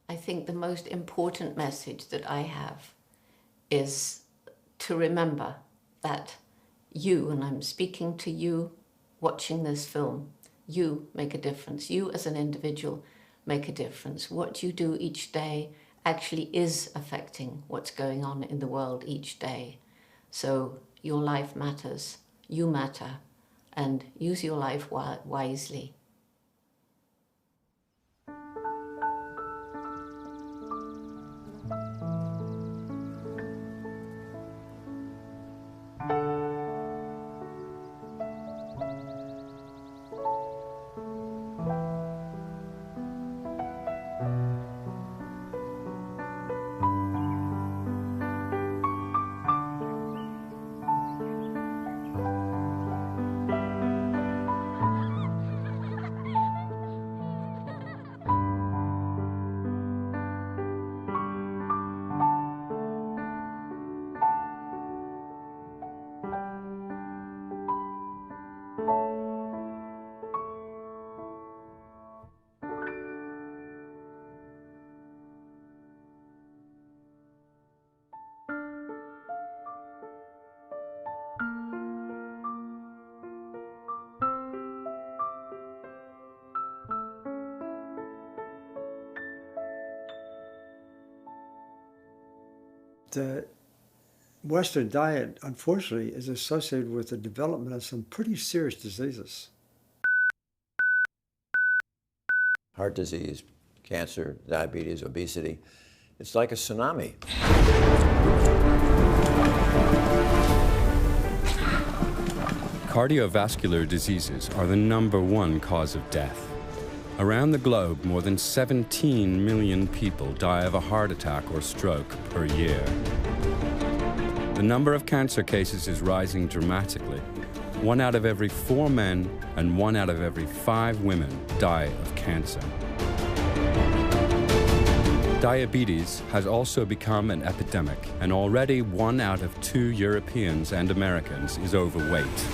I think the most important message that I have is to remember that you, and I'm speaking to you watching this film, you make a difference. You as an individual make a difference. What you do each day actually is affecting what's going on in the world each day. So your life matters, you matter, and use your life wisely. The Western diet, unfortunately, is associated with the development of some pretty serious diseases. Heart disease, cancer, diabetes, obesity. It's like a tsunami. Cardiovascular diseases are the #1 cause of death. Around the globe, more than 17 million people die of a heart attack or stroke per year. The number of cancer cases is rising dramatically. 1 out of every 4 men and 1 out of every 5 women die of cancer. Diabetes has also become an epidemic, and already 1 out of 2 Europeans and Americans is overweight.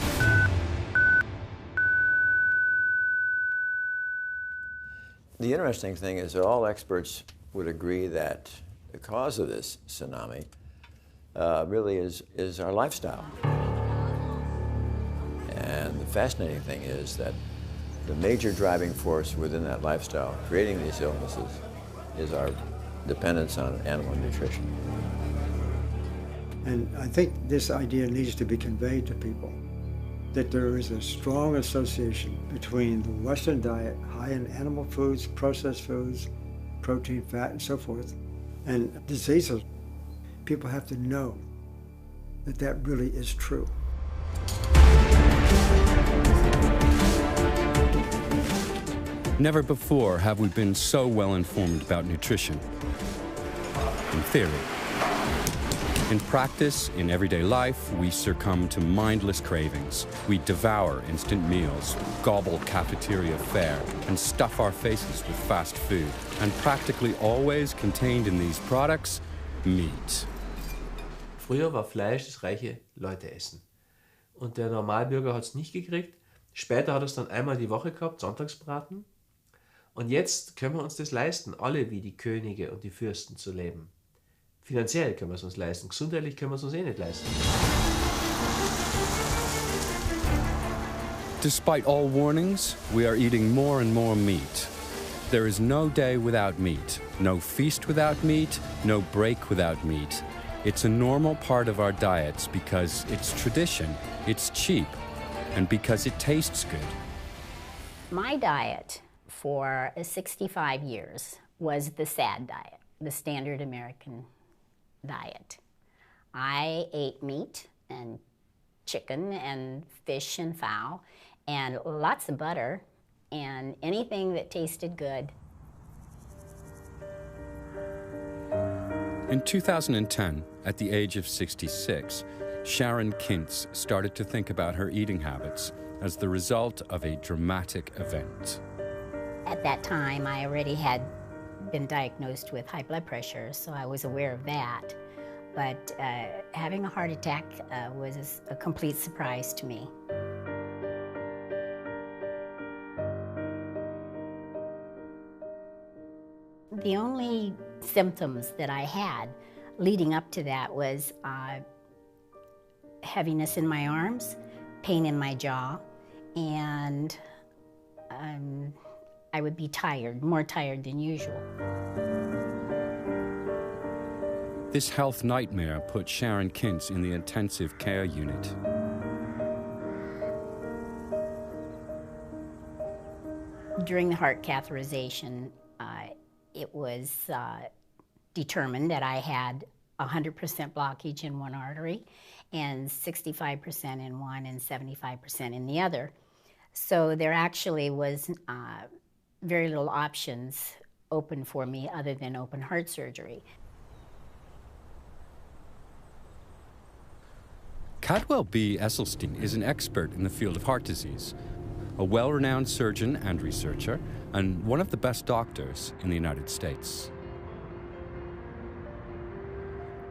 The interesting thing is that all experts would agree that the cause of this tsunami really is our lifestyle. And the fascinating thing is that the major driving force within that lifestyle creating these illnesses is our dependence on animal nutrition. And I think this idea needs to be conveyed to people, that there is a strong association between the Western diet, high in animal foods, processed foods, protein, fat, and so forth, and diseases. People have to know that that really is true. Never before have we been so well informed about nutrition. In theory. In practice, in everyday life, we succumb to mindless cravings. We devour instant meals, gobble cafeteria fare, and stuff our faces with fast food. And practically always contained in these products, meat. Früher war Fleisch das reiche Leute essen. Und der Normalbürger hat es nicht gekriegt. Später hat er es dann einmal die Woche gehabt, Sonntagsbraten. Und jetzt können wir uns das leisten, alle wie die Könige und die Fürsten zu leben. Finanziell können wir es uns leisten, gesundheitlich können wir es uns nicht leisten. Despite all warnings, we are eating more and more meat. There is no day without meat, no feast without meat, no break without meat. It's a normal part of our diets because it's tradition, it's cheap, and because it tastes good. My diet for 65 years was the SAD diet, the standard American diet. I ate meat and chicken and fish and fowl and lots of butter and anything that tasted good. In 2010, at the age of 66, Sharon Kintz started to think about her eating habits as the result of a dramatic event. At that time, I already had been diagnosed with high blood pressure, so I was aware of that. But having a heart attack was a complete surprise to me. The only symptoms that I had leading up to that was heaviness in my arms, pain in my jaw, and I would be tired, more tired than usual. This health nightmare put Sharon Kintz in the intensive care unit. During the heart catheterization, it was determined that I had 100% blockage in one artery and 65% in one and 75% in the other. So there actually was very little options open for me other than open heart surgery. Cadwell B. Esselstyn is an expert in the field of heart disease, a well-renowned surgeon and researcher, and one of the best doctors in the United States.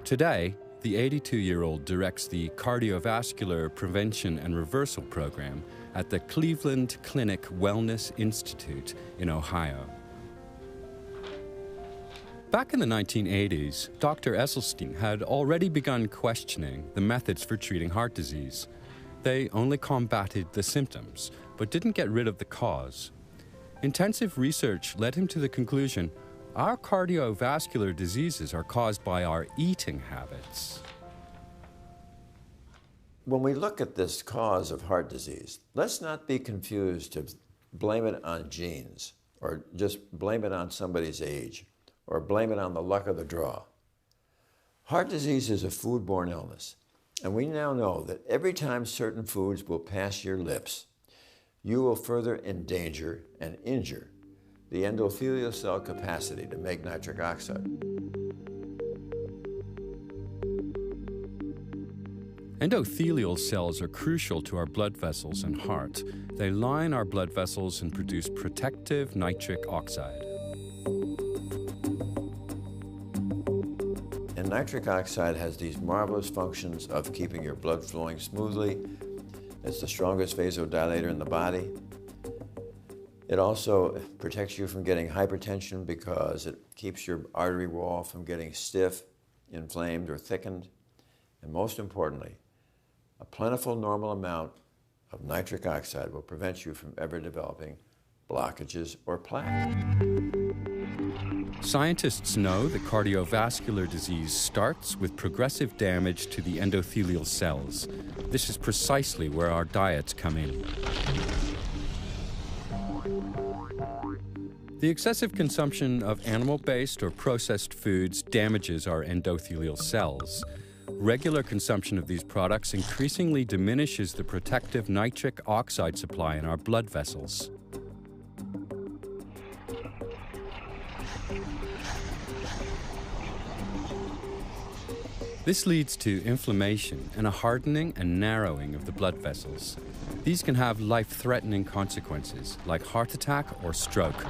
Today, the 82-year-old directs the Cardiovascular Prevention and Reversal Program at the Cleveland Clinic Wellness Institute in Ohio. Back in the 1980s, Dr. Esselstyn had already begun questioning the methods for treating heart disease. They only combated the symptoms, but didn't get rid of the cause. Intensive research led him to the conclusion, our cardiovascular diseases are caused by our eating habits. When we look at this cause of heart disease, let's not be confused to blame it on genes, or just blame it on somebody's age, or blame it on the luck of the draw. Heart disease is a foodborne illness, and we now know that every time certain foods will pass your lips, you will further endanger and injure the endothelial cell capacity to make nitric oxide. Endothelial cells are crucial to our blood vessels and heart. They line our blood vessels and produce protective nitric oxide. And nitric oxide has these marvelous functions of keeping your blood flowing smoothly. It's the strongest vasodilator in the body. It also protects you from getting hypertension because it keeps your artery wall from getting stiff, inflamed, or thickened. And most importantly, a plentiful normal amount of nitric oxide will prevent you from ever developing blockages or plaque. Scientists know that cardiovascular disease starts with progressive damage to the endothelial cells. This is precisely where our diets come in. The excessive consumption of animal-based or processed foods damages our endothelial cells. Regular consumption of these products increasingly diminishes the protective nitric oxide supply in our blood vessels. This leads to inflammation and a hardening and narrowing of the blood vessels. These can have life-threatening consequences, like heart attack or stroke,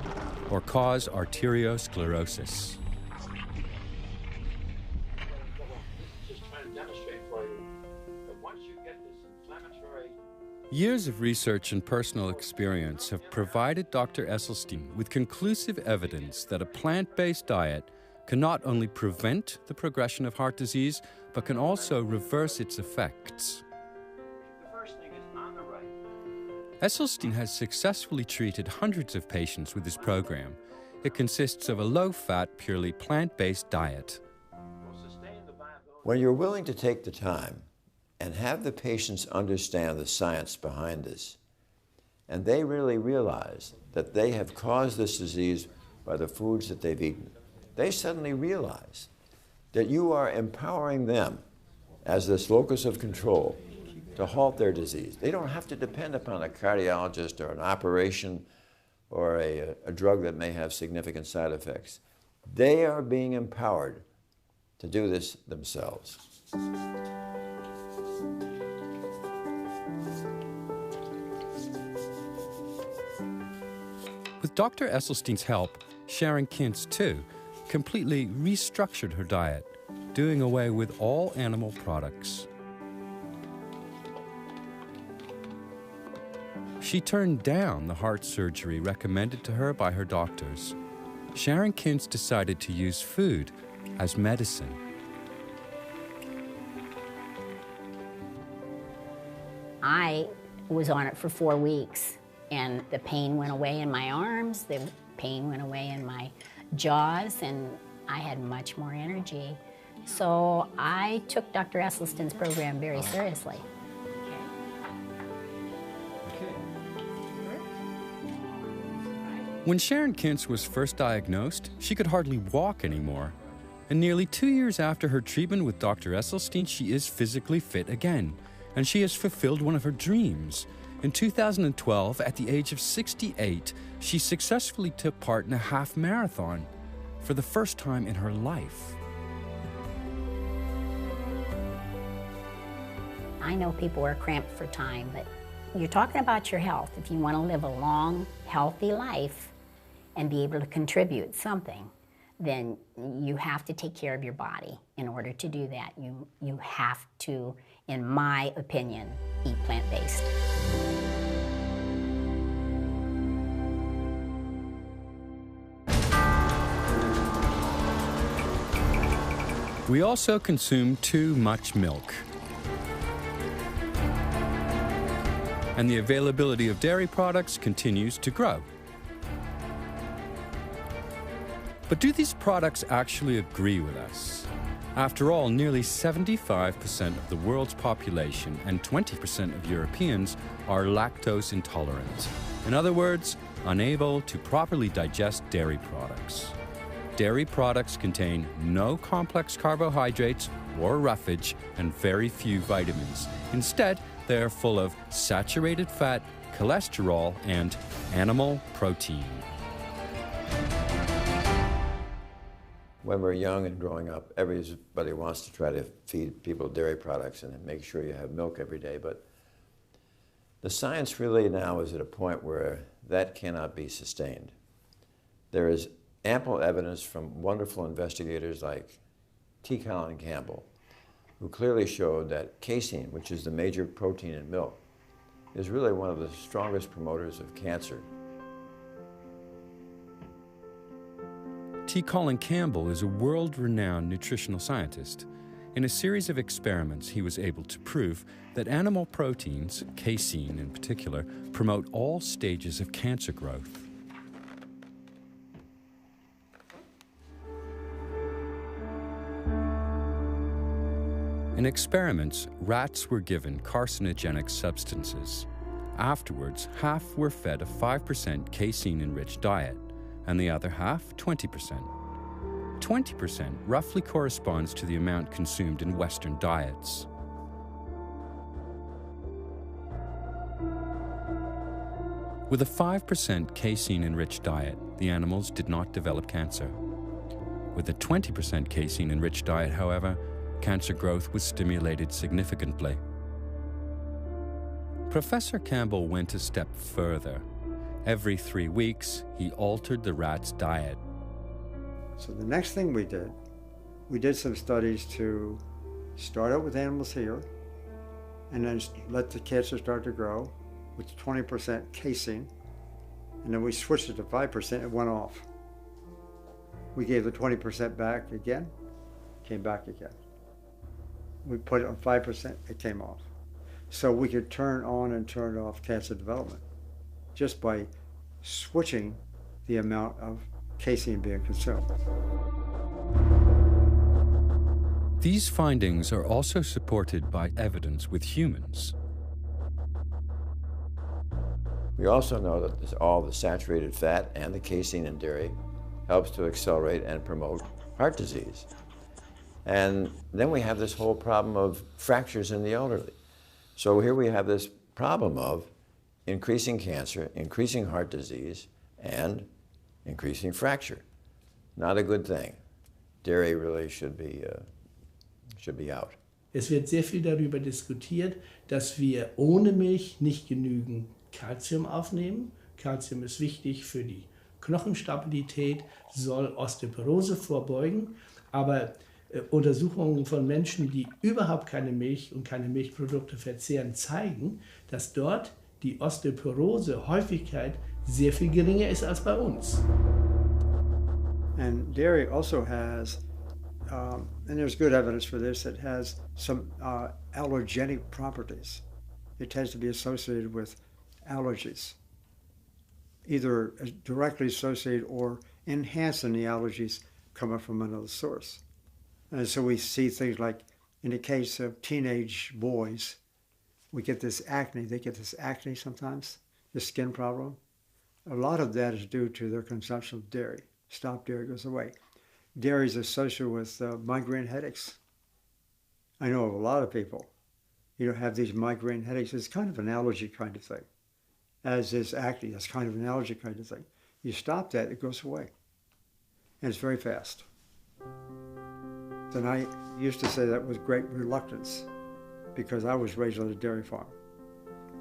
or cause arteriosclerosis. Years of research and personal experience have provided Dr. Esselstyn with conclusive evidence that a plant-based diet can not only prevent the progression of heart disease, but can also reverse its effects. The first thing is on the right. Esselstyn has successfully treated hundreds of patients with this program. It consists of a low-fat, purely plant-based diet. When you're willing to take the time and have the patients understand the science behind this, and they really realize that they have caused this disease by the foods that they've eaten, they suddenly realize that you are empowering them as this locus of control to halt their disease. They don't have to depend upon a cardiologist or an operation or a drug that may have significant side effects. They are being empowered to do this themselves. With Dr. Esselstyn's help, Sharon Kintz, too, completely restructured her diet, doing away with all animal products. She turned down the heart surgery recommended to her by her doctors. Sharon Kintz decided to use food as medicine. I was on it for 4 weeks, and the pain went away in my arms, the pain went away in my jaws, and I had much more energy. So I took Dr. Esselstyn's program very seriously. When Sharon Kintz was first diagnosed, she could hardly walk anymore. And nearly 2 years after her treatment with Dr. Esselstyn, she is physically fit again. And she has fulfilled one of her dreams. In 2012, at the age of 68, she successfully took part in a half marathon for the first time in her life. I know people are cramped for time, but you're talking about your health. If you want to live a long, healthy life and be able to contribute something, then you have to take care of your body. In order to do that, you have to, in my opinion, eat plant-based. We also consume too much milk. And the availability of dairy products continues to grow. But do these products actually agree with us? After all, nearly 75% of the world's population and 20% of Europeans are lactose intolerant. In other words, unable to properly digest dairy products. Dairy products contain no complex carbohydrates or roughage and very few vitamins. Instead, they are full of saturated fat, cholesterol, and animal protein. When we're young and growing up, everybody wants to try to feed people dairy products and make sure you have milk every day, but the science really now is at a point where that cannot be sustained. There is ample evidence from wonderful investigators like T. Colin Campbell, who clearly showed that casein, which is the major protein in milk, is really one of the strongest promoters of cancer. T. Colin Campbell is a world-renowned nutritional scientist. In a series of experiments, he was able to prove that animal proteins, casein in particular, promote all stages of cancer growth. In experiments, rats were given carcinogenic substances. Afterwards, half were fed a 5% casein-enriched diet, and the other half 20%. 20% roughly corresponds to the amount consumed in Western diets. With a 5% casein-enriched diet, the animals did not develop cancer. With a 20% casein-enriched diet, however, cancer growth was stimulated significantly. Professor Campbell went a step further. Every 3 weeks, he altered the rat's diet. So the next thing we did some studies to start out with animals here and then let the cancer start to grow with 20% casein, and then we switched it to 5%, it went off. We gave the 20% back again, came back again. We put it on 5%, it came off. So we could turn on and turn off cancer development just by switching the amount of casein being consumed. These findings are also supported by evidence with humans. We also know that all the saturated fat and the casein in dairy helps to accelerate and promote heart disease. And then we have this whole problem of fractures in the elderly. So here we have this problem of increasing cancer, increasing heart disease, and increasing fracture. Not a good thing. Dairy really should be out. Es wird sehr viel darüber diskutiert, dass wir ohne Milch nicht genügend Kalzium aufnehmen. Kalzium ist wichtig für die Knochenstabilität, soll Osteoporose vorbeugen, aber Untersuchungen von Menschen, die überhaupt keine Milch und keine Milchprodukte verzehren, zeigen, dass dort die Osteoporose-Häufigkeit sehr viel geringer ist als bei uns. And dairy also has, and there's good evidence for this, it has some allergenic properties. It tends to be associated with allergies, either directly associated or enhancing the allergies coming from another source. And so we see things like, in the case of teenage boys, we get this acne. They get this acne sometimes, this skin problem. A lot of that is due to their consumption of dairy. Stop dairy, goes away. Dairy is associated with migraine headaches. I know of a lot of people, have these migraine headaches. It's kind of an allergy kind of thing, as is acne. That's kind of an allergy kind of thing. You stop that, it goes away. And it's very fast. And I used to say that with great reluctance because I was raised on a dairy farm.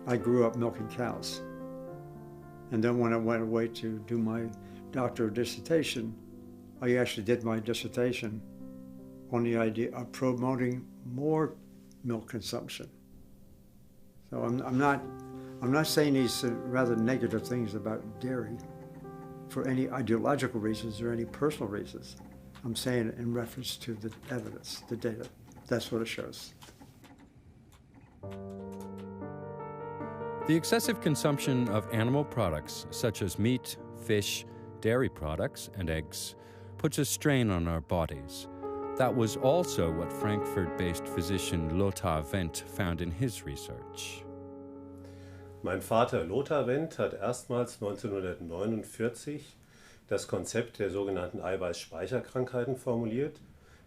I grew up milking cows. And then when I went away to do my doctoral dissertation, I actually did my dissertation on the idea of promoting more milk consumption. So I'm not saying these rather negative things about dairy for any ideological reasons or any personal reasons. I'm saying it in reference to the evidence, the data. That's what it shows. The excessive consumption of animal products, such as meat, fish, dairy products, and eggs, puts a strain on our bodies. That was also what Frankfurt-based physician Lothar Wendt found in his research. Mein Vater Lothar Wendt hat erstmals 1949 das Konzept der sogenannten Eiweißspeicherkrankheiten formuliert.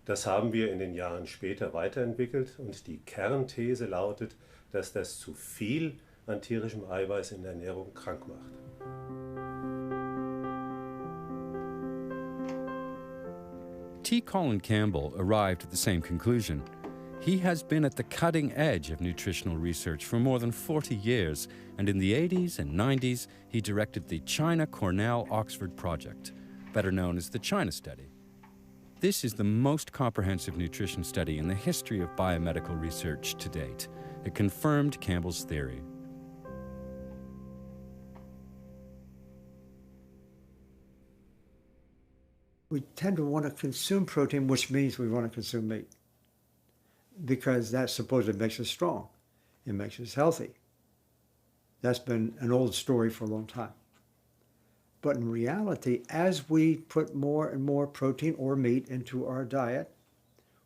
Das haben wir in den Jahren später weiterentwickelt und die Kernthese lautet, dass das zu viel an tierischem Eiweiß in der Ernährung krank macht. T. Colin Campbell arrived at the same conclusion. He has been at the cutting edge of nutritional research for more than 40 years, and in the 80s and 90s, he directed the China-Cornell-Oxford project, better known as the China Study. This is the most comprehensive nutrition study in the history of biomedical research to date. It confirmed Campbell's theory. We tend to want to consume protein, which means we want to consume meat, because that supposedly makes us strong. It makes us healthy. That's been an old story for a long time. But in reality, as we put more and more protein or meat into our diet,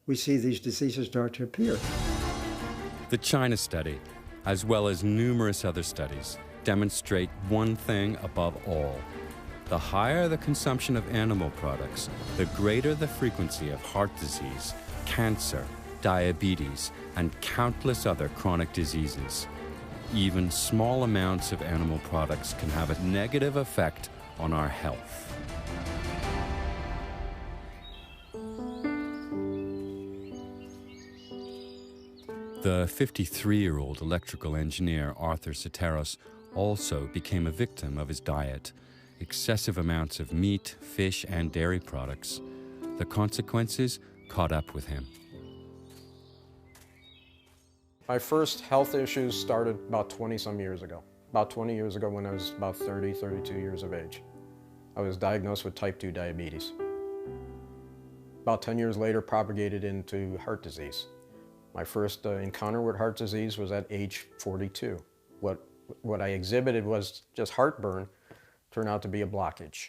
we see these diseases start to appear. The China Study, as well as numerous other studies, demonstrate one thing above all. The higher the consumption of animal products, the greater the frequency of heart disease, cancer, diabetes, and countless other chronic diseases. Even small amounts of animal products can have a negative effect on our health. The 53-year-old electrical engineer Arthur Soteros also became a victim of his diet. Excessive amounts of meat, fish, and dairy products. The consequences caught up with him. My first health issues started about 20-some years ago. About 20 years ago when I was about 30, 32 years of age. I was diagnosed with type 2 diabetes. About 10 years later, propagated into heart disease. My first encounter with heart disease was at age 42. What I exhibited was just heartburn, turned out to be a blockage.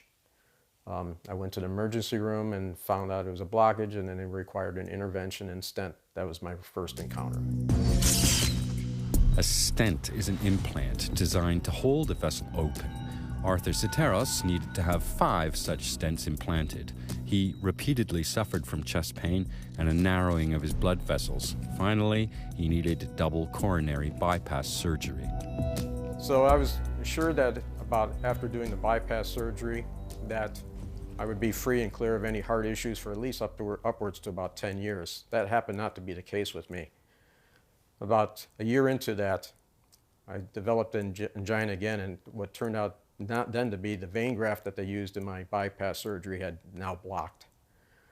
I went to the emergency room and found out it was a blockage, and then it required an intervention and stent. That was my first encounter. A stent is an implant designed to hold a vessel open. Arthur Soteros needed to have 5 such stents implanted. He repeatedly suffered from chest pain and a narrowing of his blood vessels. Finally, he needed double coronary bypass surgery. So I was assured that after doing the bypass surgery that I would be free and clear of any heart issues for at least upwards to about 10 years. That happened not to be the case with me. About a year into that, I developed angina again, and what turned out not then to be the vein graft that they used in my bypass surgery had now blocked,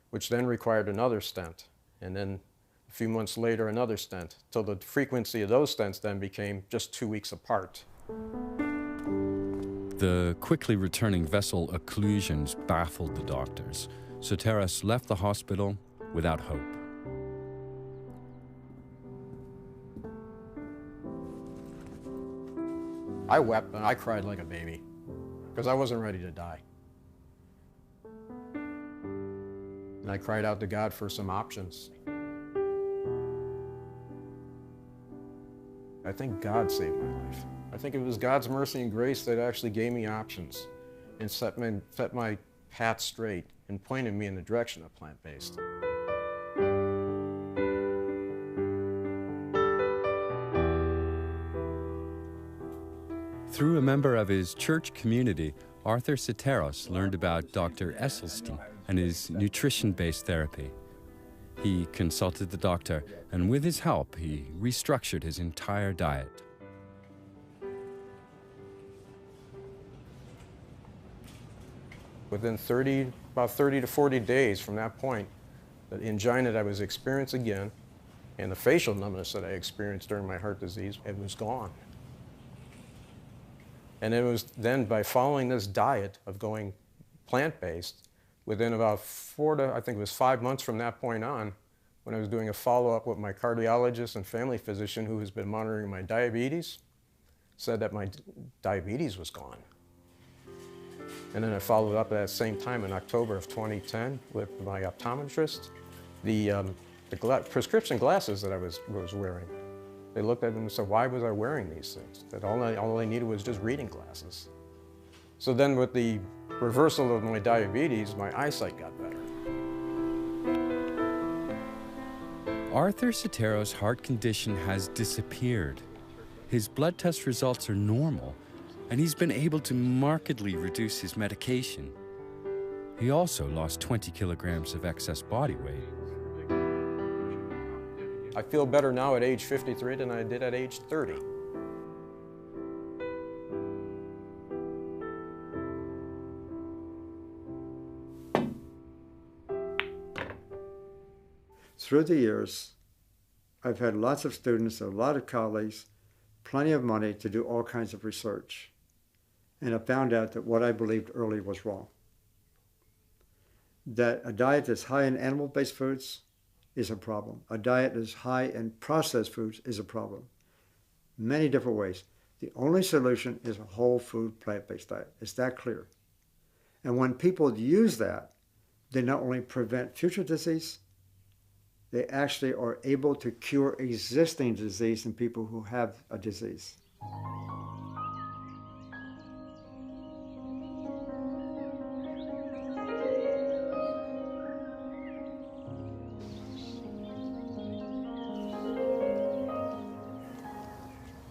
which then required another stent, and then a few months later another stent, till the frequency of those stents then became just 2 weeks apart. The quickly returning vessel occlusions baffled the doctors. Soteris left the hospital without hope. I wept and I cried like a baby because I wasn't ready to die. And I cried out to God for some options. I think God saved my life. I think it was God's mercy and grace that actually gave me options and set my path straight and pointed me in the direction of plant-based. Through a member of his church community, Arthur Soteris learned about Dr. Esselstyn and his nutrition-based therapy. He consulted the doctor, and with his help, he restructured his entire diet. Within about 30 to 40 days from that point, the angina that I was experiencing again and the facial numbness that I experienced during my heart disease, it was gone. And it was then by following this diet of going plant-based, within about 5 months from that point on, when I was doing a follow-up with my cardiologist and family physician who has been monitoring my diabetes, said that my diabetes was gone. And then I followed up at that same time in October of 2010 with my optometrist. The prescription glasses that I was wearing, they looked at them and said, why was I wearing these things? That all I needed was just reading glasses. So then with the reversal of my diabetes, my eyesight got better. Arthur Soteris' heart condition has disappeared. His blood test results are normal, and he's been able to markedly reduce his medication. He also lost 20 kilograms of excess body weight. I feel better now at age 53 than I did at age 30. Through the years, I've had lots of students, a lot of colleagues, plenty of money to do all kinds of research. And I found out that what I believed early was wrong. That a diet that's high in animal-based foods is a problem. A diet that's high in processed foods is a problem. Many different ways. The only solution is a whole food plant-based diet. It's that clear. And when people use that, they not only prevent future disease, they actually are able to cure existing disease in people who have a disease.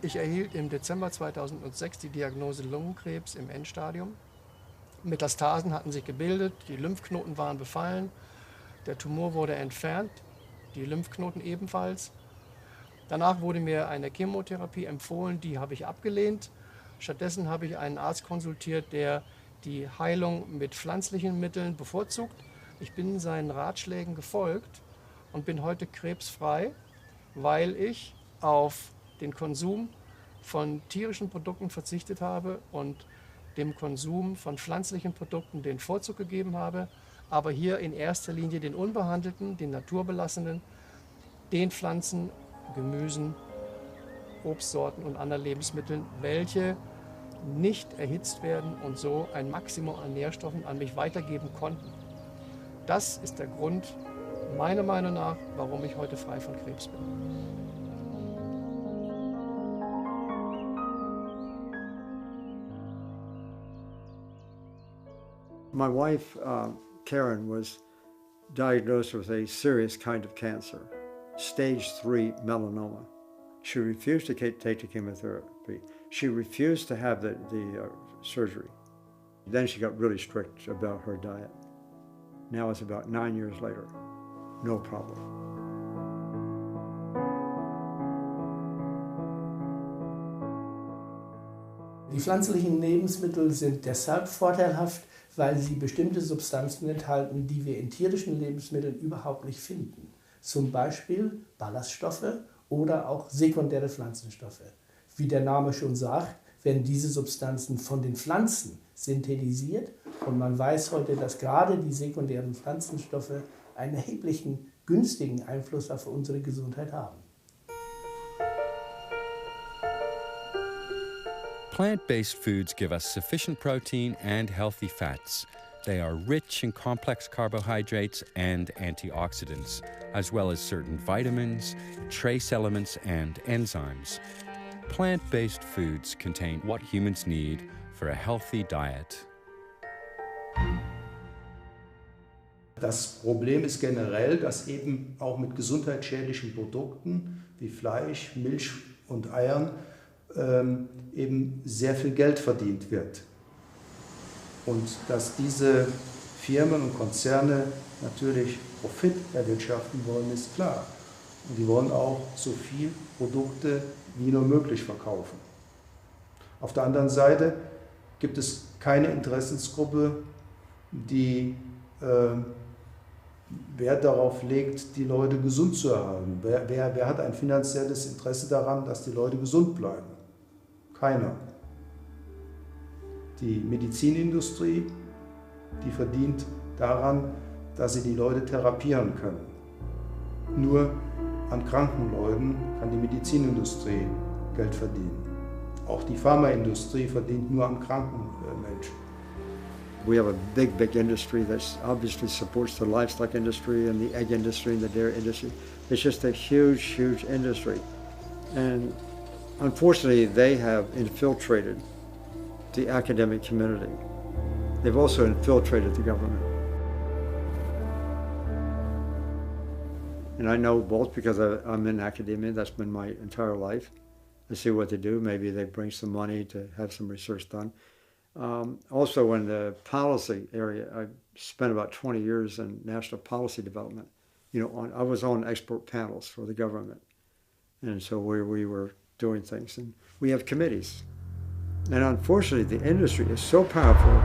Ich erhielt im Dezember 2006 die Diagnose Lungenkrebs im Endstadium. Metastasen hatten sich gebildet, die Lymphknoten waren befallen, der Tumor wurde entfernt, die Lymphknoten ebenfalls. Danach wurde mir eine Chemotherapie empfohlen, die habe ich abgelehnt. Stattdessen habe ich einen Arzt konsultiert, der die Heilung mit pflanzlichen Mitteln bevorzugt. Ich bin seinen Ratschlägen gefolgt und bin heute krebsfrei, weil ich auf den Konsum von tierischen Produkten verzichtet habe und dem Konsum von pflanzlichen Produkten den Vorzug gegeben habe, aber hier in erster Linie den unbehandelten, den naturbelassenen, den Pflanzen, Gemüsen, Obstsorten und anderen Lebensmitteln, welche nicht erhitzt werden und so ein Maximum an Nährstoffen an mich weitergeben konnten. Das ist der Grund, meiner Meinung nach, warum ich heute frei von Krebs bin. My wife, Karen, was diagnosed with a serious kind of cancer, stage 3 melanoma. She refused to take the chemotherapy. She refused to have the surgery. Then she got really strict about her diet. Now it's about 9 years later. No problem. Die pflanzlichen Lebensmittel sind deshalb vorteilhaft, weil sie bestimmte Substanzen enthalten, die wir in tierischen Lebensmitteln überhaupt nicht finden. Zum Beispiel Ballaststoffe oder auch sekundäre Pflanzenstoffe. Wie der Name schon sagt, werden diese Substanzen von den Pflanzen synthetisiert. Und man weiß heute, dass gerade die sekundären Pflanzenstoffe einen erheblichen günstigen Einfluss auf unsere Gesundheit haben. Plant-based foods give us sufficient protein and healthy fats. They are rich in complex carbohydrates and antioxidants, as well as certain vitamins, trace elements, and enzymes. Plant-based foods contain what humans need for a healthy diet. Das Problem ist generell, dass eben auch mit gesundheitsschädlichen Produkten wie Fleisch, Milch und Eiern eben sehr viel Geld verdient wird. Und dass diese Firmen und Konzerne natürlich Profit erwirtschaften wollen, ist klar. Und die wollen auch so viel Produkte wie nur möglich verkaufen. Auf der anderen Seite gibt es keine Interessensgruppe, die Wert darauf legt, die Leute gesund zu erhalten. Wer hat ein finanzielles Interesse daran, dass die Leute gesund bleiben? Keiner. Die Medizinindustrie, die verdient daran, dass sie die Leute therapieren können. Nur an kranken Leuten kann die Medizinindustrie Geld verdienen. Auch die Pharmaindustrie verdient nur an kranken Menschen. We have a big industry that obviously supports the livestock industry and the egg industry and the dairy industry. It's just a huge industry. And unfortunately, they have infiltrated the academic community. They've also infiltrated the government. And I know both because I'm in academia, that's been my entire life. I see what they do. Maybe they bring some money to have some research done. Also in the policy area, I spent about 20 years in national policy development. I was on expert panels for the government. And so we were doing things. And we have committees. And unfortunately, the industry is so powerful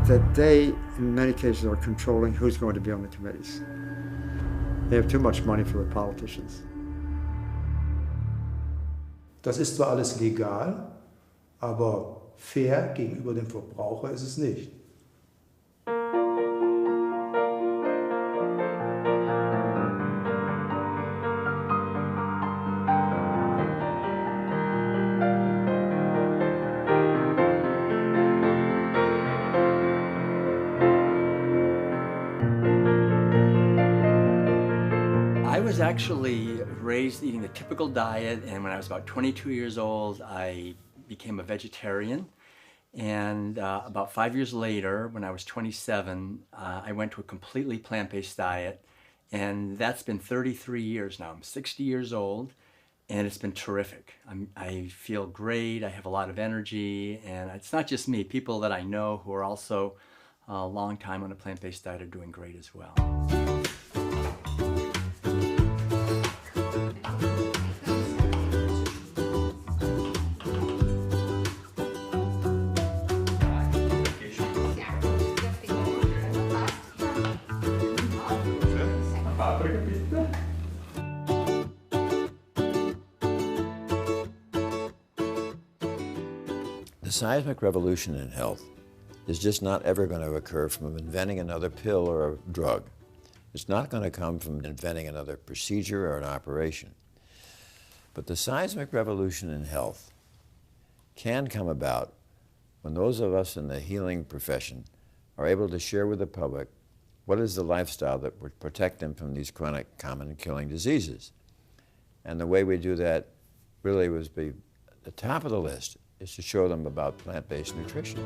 that they, in many cases, are controlling who's going to be on the committees. They have too much money for the politicians. Das ist zwar alles legal, aber fair gegenüber dem Verbraucher ist es nicht. I was actually raised eating the typical diet, and when I was about 22 years old, I became a vegetarian. And about 5 years later, when I was 27, I went to a completely plant-based diet, and that's been 33 years now. I'm 60 years old, and it's been terrific. I feel great, I have a lot of energy, and it's not just me. People that I know who are also a long time on a plant-based diet are doing great as well. The seismic revolution in health is just not ever going to occur from inventing another pill or a drug. It's not going to come from inventing another procedure or an operation. But the seismic revolution in health can come about when those of us in the healing profession are able to share with the public what is the lifestyle that would protect them from these chronic, common, killing diseases. And the way we do that really was be at the top of the list is to show them about plant-based nutrition.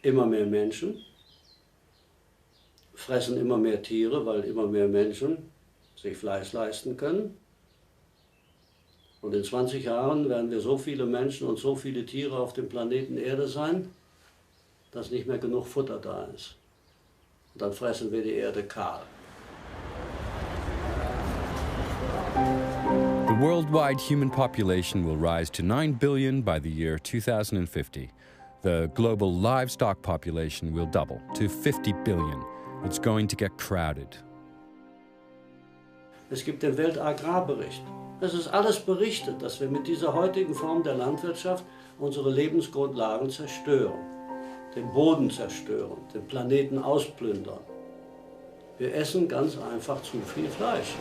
Immer mehr Menschen fressen immer mehr Tiere, weil immer mehr Menschen sich Fleisch leisten können. Und in 20 Jahren werden wir so viele Menschen und so viele Tiere auf dem Planeten Erde sein, dass nicht mehr genug Futter da ist. Und dann fressen wir die Erde kahl. The worldwide human population will rise to 9 billion by the year 2050. The global livestock population will double to 50 billion. It's going to get crowded. Es gibt den Weltagrarbericht. Es ist alles berichtet, dass wir mit dieser heutigen Form der Landwirtschaft unsere Lebensgrundlagen zerstören, den Boden zerstören, den Planeten ausplündern. Wir essen ganz einfach zu viel Fleisch.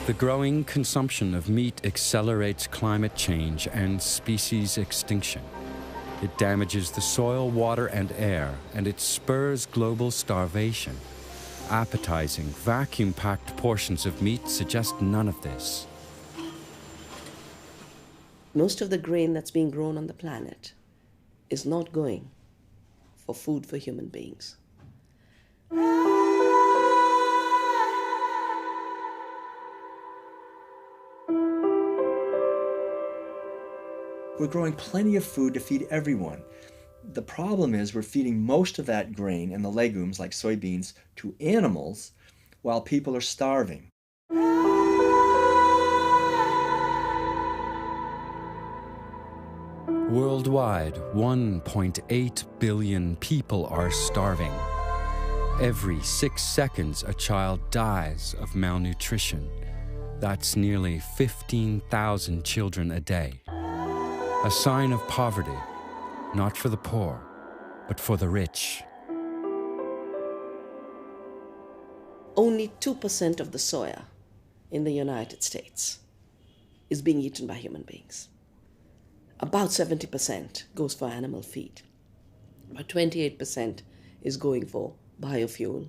The growing consumption of meat accelerates climate change and species extinction. It damages the soil, water, and air, and it spurs global starvation. Appetizing, vacuum-packed portions of meat suggest none of this. Most of the grain that's being grown on the planet is not going for food for human beings. We're growing plenty of food to feed everyone. The problem is we're feeding most of that grain and the legumes, like soybeans, to animals while people are starving. Worldwide, 1.8 billion people are starving. Every 6 seconds, a child dies of malnutrition. That's nearly 15,000 children a day. A sign of poverty, not for the poor, but for the rich. Only 2% of the soya in the United States is being eaten by human beings. About 70% goes for animal feed. About 28% is going for biofuel,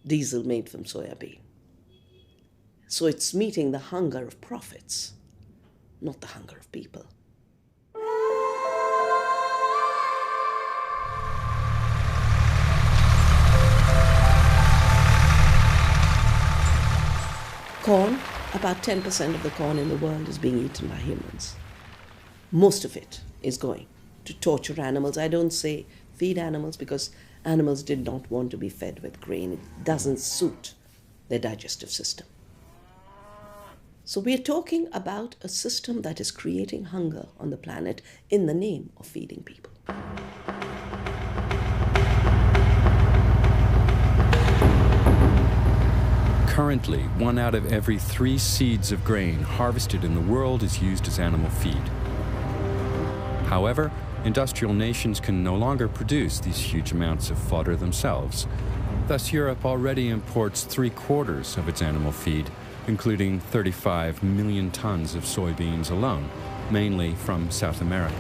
diesel made from soya bean. So it's meeting the hunger of profits, not the hunger of people. Corn, about 10% of the corn in the world is being eaten by humans. Most of it is going to torture animals. I don't say feed animals because animals did not want to be fed with grain. It doesn't suit their digestive system. So we're talking about a system that is creating hunger on the planet in the name of feeding people. Currently, 1 out of every 3 seeds of grain harvested in the world is used as animal feed. However, industrial nations can no longer produce these huge amounts of fodder themselves. Thus, Europe already imports 3/4 of its animal feed, including 35 million tons of soybeans alone, mainly from South America.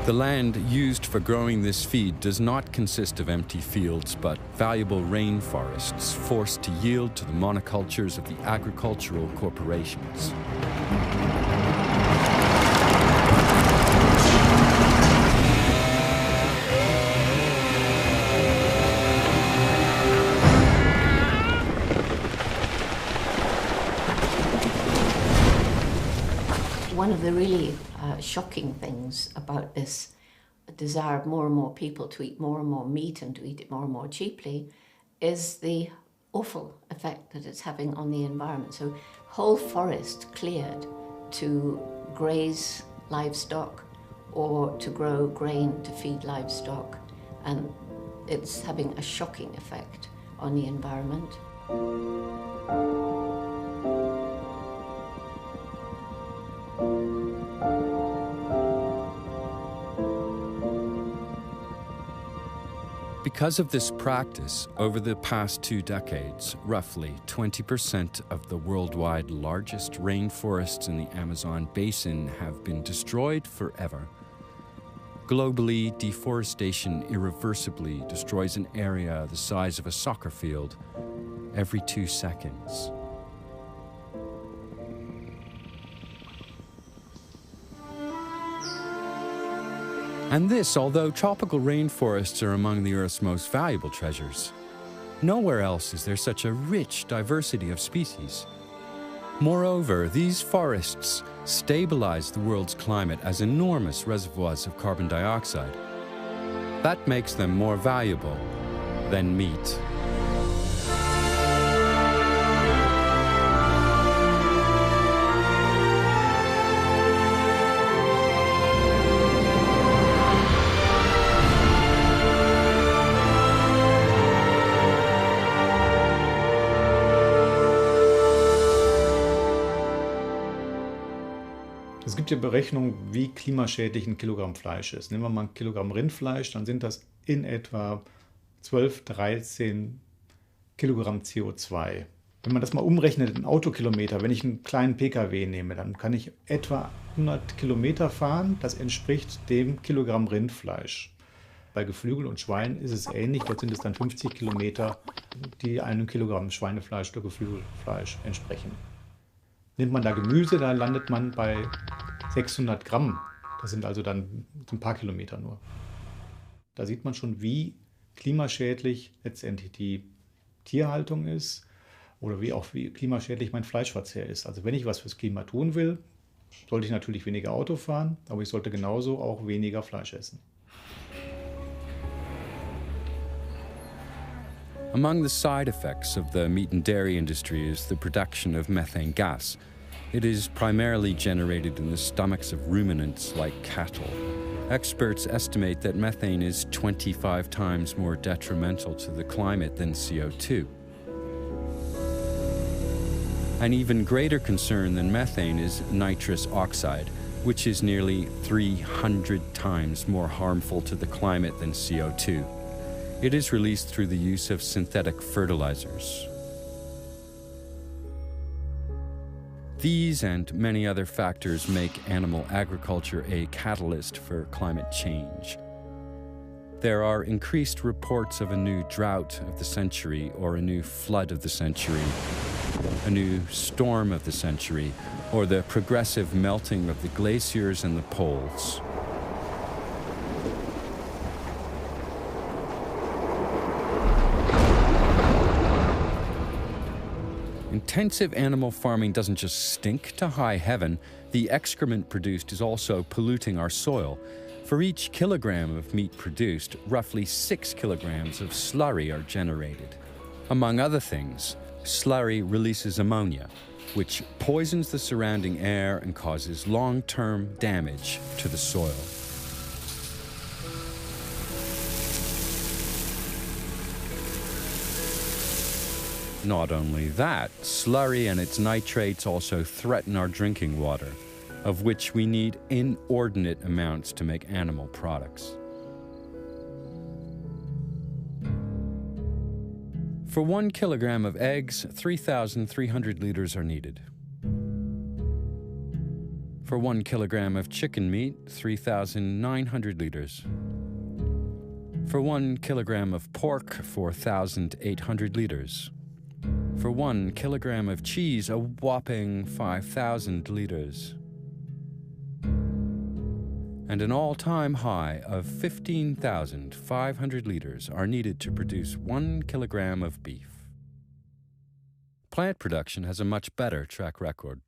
The land used for growing this feed does not consist of empty fields, but valuable rainforests forced to yield to the monocultures of the agricultural corporations. One of the really shocking things about this desire of more and more people to eat more and more meat and to eat it more and more cheaply is the awful effect that it's having on the environment. So whole forest cleared to graze livestock or to grow grain to feed livestock, and it's having a shocking effect on the environment. Because of this practice, over the past 2 decades, roughly 20% of the worldwide largest rainforests in the Amazon basin have been destroyed forever. Globally, deforestation irreversibly destroys an area the size of a soccer field every 2 seconds. And this, although tropical rainforests are among the Earth's most valuable treasures. Nowhere else is there such a rich diversity of species. Moreover, these forests stabilize the world's climate as enormous reservoirs of carbon dioxide. That makes them more valuable than meat. Es gibt ja Berechnungen, wie klimaschädlich ein Kilogramm Fleisch ist. Nehmen wir mal ein Kilogramm Rindfleisch, dann sind das in etwa 12, 13 Kilogramm CO2. Wenn man das mal umrechnet in Autokilometer, wenn ich einen kleinen Pkw nehme, dann kann ich etwa 100 Kilometer fahren. Das entspricht dem Kilogramm Rindfleisch. Bei Geflügel und Schwein ist es ähnlich. Dort sind es dann 50 Kilometer, die einem Kilogramm Schweinefleisch oder Geflügelfleisch entsprechen. Nimmt man da Gemüse, da landet man bei 600 Gramm. Das sind also dann ein paar Kilometer nur. Da sieht man schon, wie klimaschädlich letztendlich die Tierhaltung ist oder wie klimaschädlich mein Fleischverzehr ist. Also wenn ich was fürs Klima tun will, sollte ich natürlich weniger Auto fahren, aber ich sollte genauso auch weniger Fleisch essen. Among the side effects of the meat and dairy industry is the production of methane gas. It is primarily generated in the stomachs of ruminants like cattle. Experts estimate that methane is 25 times more detrimental to the climate than CO2. An even greater concern than methane is nitrous oxide, which is nearly 300 times more harmful to the climate than CO2. It is released through the use of synthetic fertilizers. These and many other factors make animal agriculture a catalyst for climate change. There are increased reports of a new drought of the century or a new flood of the century, a new storm of the century, or the progressive melting of the glaciers and the poles. Intensive animal farming doesn't just stink to high heaven, the excrement produced is also polluting our soil. For each kilogram of meat produced, roughly 6 kilograms of slurry are generated. Among other things, slurry releases ammonia, which poisons the surrounding air and causes long-term damage to the soil. Not only that, slurry and its nitrates also threaten our drinking water, of which we need inordinate amounts to make animal products. For 1 kilogram of eggs, 3,300 liters are needed. For 1 kilogram of chicken meat, 3,900 liters. For 1 kilogram of pork, 4,800 liters. For 1 kilogram of cheese, a whopping 5,000 liters. And an all-time high of 15,500 liters are needed to produce 1 kilogram of beef. Plant production has a much better track record.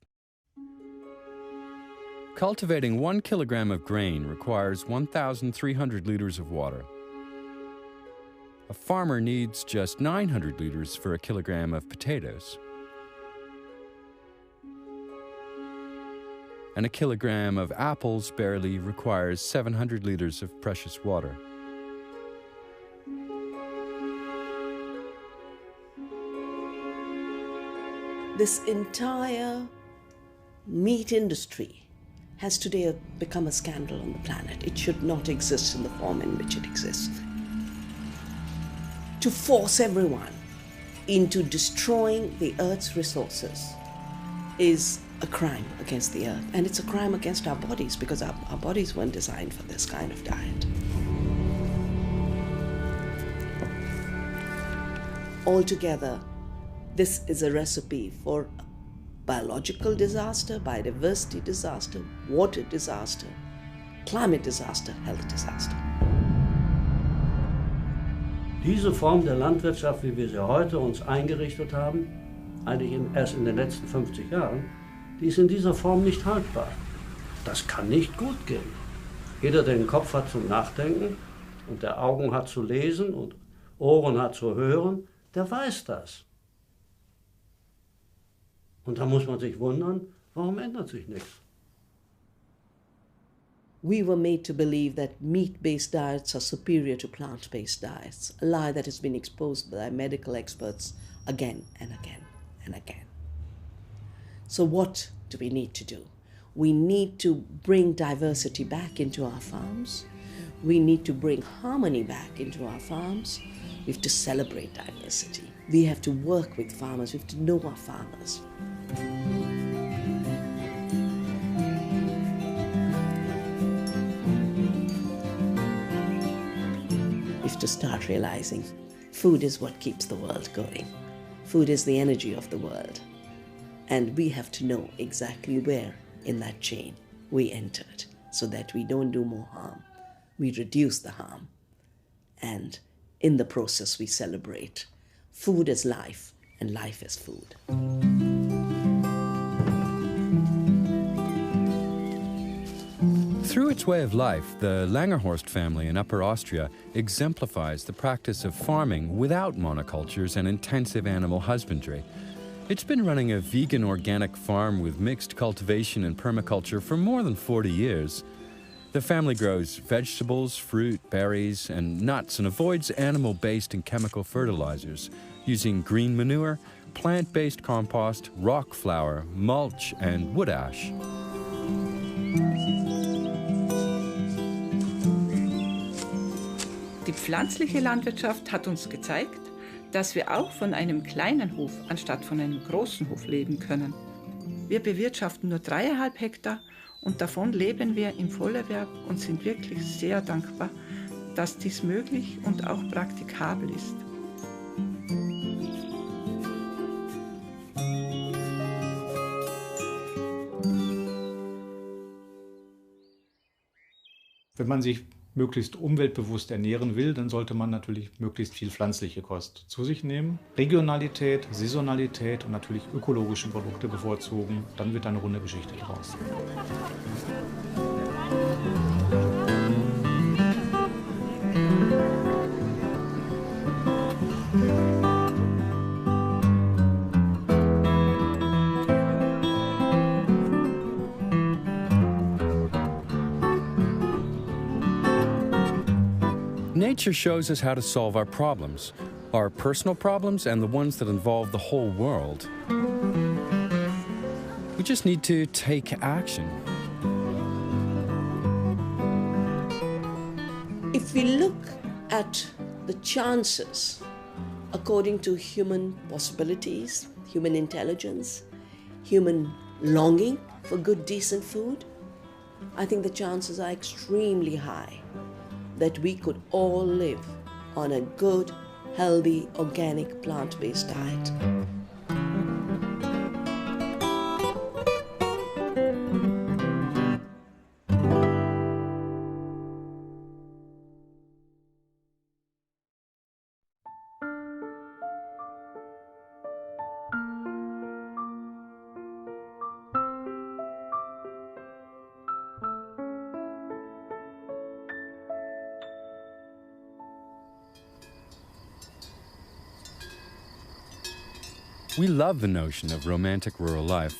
Cultivating 1 kilogram of grain requires 1,300 liters of water. A farmer needs just 900 liters for a kilogram of potatoes. And a kilogram of apples barely requires 700 liters of precious water. This entire meat industry has today become a scandal on the planet. It should not exist in the form in which it exists. To force everyone into destroying the Earth's resources is a crime against the Earth. And it's a crime against our bodies, because our bodies weren't designed for this kind of diet. Altogether, this is a recipe for biological disaster, biodiversity disaster, water disaster, climate disaster, health disaster. Diese Form der Landwirtschaft, wie wir sie heute uns eingerichtet haben, eigentlich erst in den letzten 50 Jahren, die ist in dieser Form nicht haltbar. Das kann nicht gut gehen. Jeder, der den Kopf hat zum Nachdenken und der Augen hat zu lesen und Ohren hat zu hören, der weiß das. Und da muss man sich wundern, warum ändert sich nichts? We were made to believe that meat-based diets are superior to plant-based diets, a lie that has been exposed by medical experts again and again and again. So what do we need to do? We need to bring diversity back into our farms. We need to bring harmony back into our farms. We have to celebrate diversity. We have to work with farmers. We have to know our farmers. We have to start realizing food is what keeps the world going. Food is the energy of the world. And we have to know exactly where in that chain we entered so that we don't do more harm. We reduce the harm. And in the process, we celebrate. Food is life, and life is food. Through its way of life, the Langerhorst family in Upper Austria exemplifies the practice of farming without monocultures and intensive animal husbandry. It's been running a vegan organic farm with mixed cultivation and permaculture for more than 40 years. The family grows vegetables, fruit, berries, and nuts and avoids animal-based and chemical fertilizers, using green manure, plant-based compost, rock flour, mulch, and wood ash. Die pflanzliche Landwirtschaft hat uns gezeigt, dass wir auch von einem kleinen Hof anstatt von einem großen Hof leben können. Wir bewirtschaften nur 3,5 Hektar und davon leben wir im Vollerwerb und sind wirklich sehr dankbar, dass dies möglich und auch praktikabel ist. Wenn man sich möglichst umweltbewusst ernähren will, dann sollte man natürlich möglichst viel pflanzliche Kost zu sich nehmen. Regionalität, Saisonalität und natürlich ökologische Produkte bevorzugen. Dann wird eine runde Geschichte draus. Nature shows us how to solve our problems, our personal problems and the ones that involve the whole world. We just need to take action. If we look at the chances according to human possibilities, human intelligence, human longing for good, decent food, I think the chances are extremely high that we could all live on a good, healthy, organic, plant-based diet. We love the notion of romantic rural life.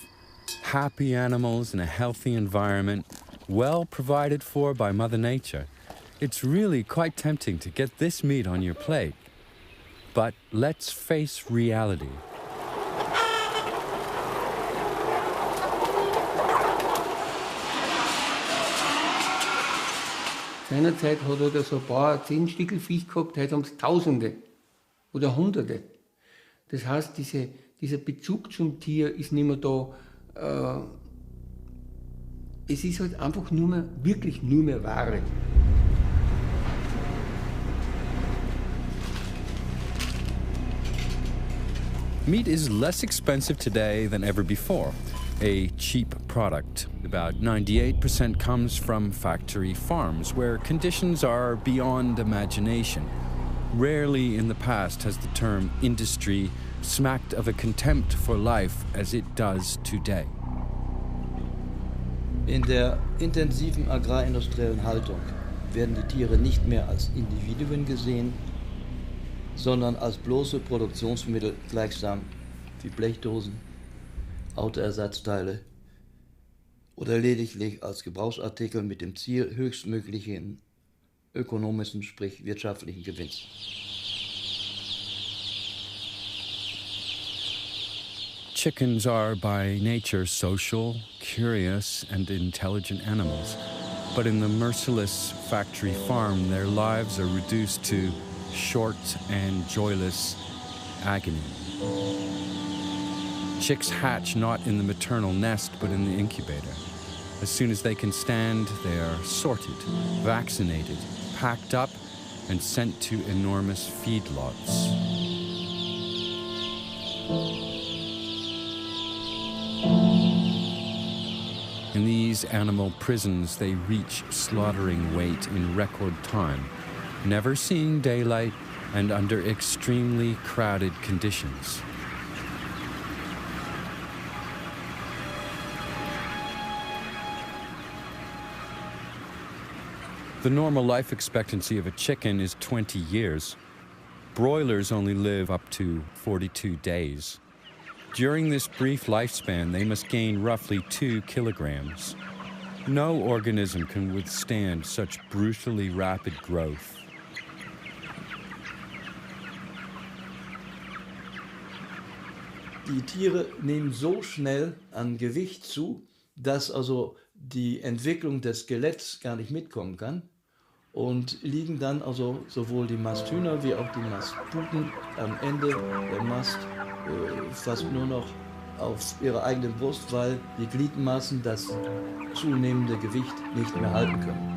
Happy animals in a healthy environment, well provided for by Mother Nature. It's really quite tempting to get this meat on your plate. But let's face reality. Seinerzeit hat er so ein paar 10 Stückel Viech gehabt, heute haben es Tausende oder Hunderte. Das heißt, dieser Bezug zum Tier ist nicht mehr da. Es ist halt einfach wirklich nur mehr Ware. Meat is less expensive today than ever before. a cheap product. About 98% comes from factory farms, where conditions are beyond imagination. Rarely in the past has the term industry smacked of a contempt for life as it does today. In der intensiven agrarindustriellen Haltung werden die Tiere nicht mehr als Individuen gesehen, sondern als bloße Produktionsmittel, gleichsam wie Blechdosen, Autoersatzteile oder lediglich als Gebrauchsartikel mit dem Ziel höchstmöglichen ökonomischen, sprich wirtschaftlichen Gewinns. Chickens are by nature social, curious, and intelligent animals. But in the merciless factory farm, their lives are reduced to short and joyless agony. Chicks hatch not in the maternal nest, but in the incubator. As soon as they can stand, they are sorted, vaccinated, packed up, and sent to enormous feedlots. In these animal prisons, they reach slaughtering weight in record time, never seeing daylight and under extremely crowded conditions. The normal life expectancy of a chicken is 20 years. Broilers only live up to 42 days. During this brief lifespan, they must gain roughly 2 kilograms. No organism can withstand such brutally rapid growth. Die Tiere nehmen so schnell an Gewicht zu, dass also die Entwicklung des Skeletts gar nicht mitkommen kann und liegen dann also sowohl die Masthühner wie auch die Mastputen am Ende der Mast fast nur noch auf ihrer eigenen Brust, weil die Gliedmaßen das zunehmende Gewicht nicht mehr halten können.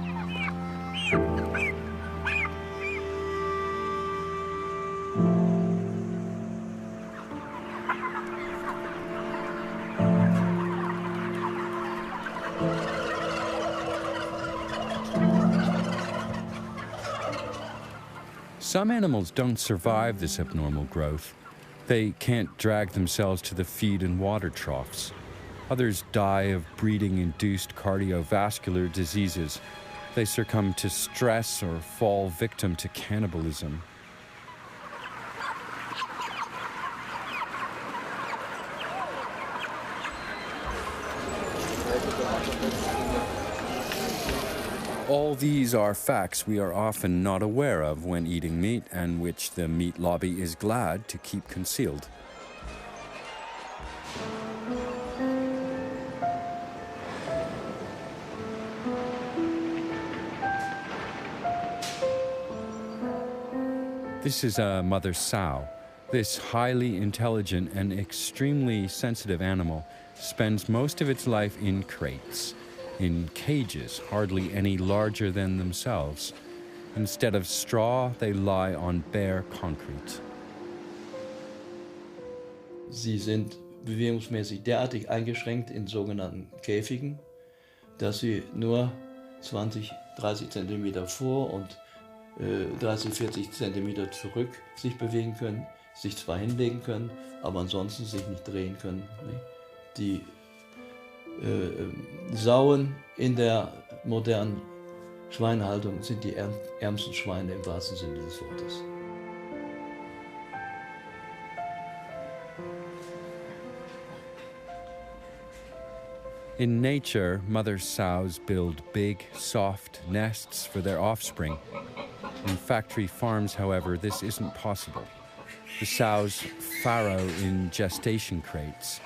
Some animals don't survive this abnormal growth. They can't drag themselves to the feed and water troughs. Others die of breeding-induced cardiovascular diseases. They succumb to stress or fall victim to cannibalism. All these are facts we are often not aware of when eating meat, and which the meat lobby is glad to keep concealed. This is a mother sow. This highly intelligent and extremely sensitive animal spends most of its life in crates, in cages hardly any larger than themselves. Instead of straw, they lie on bare concrete. Sie sind bewegungsmäßig derartig eingeschränkt in sogenannten Käfigen, dass sie nur 20, 30 Zentimeter vor und 30, 40 Zentimeter zurück sich bewegen können, sich zwar hinlegen können, aber ansonsten sich nicht drehen können. Die Sauen in der modernen Schweinehaltung sind die ärmsten Schweine im wahrsten Sinne des Wortes. In nature, mother sows build big, soft nests for their offspring. In factory farms, however, this isn't possible. The sows farrow in gestation crates.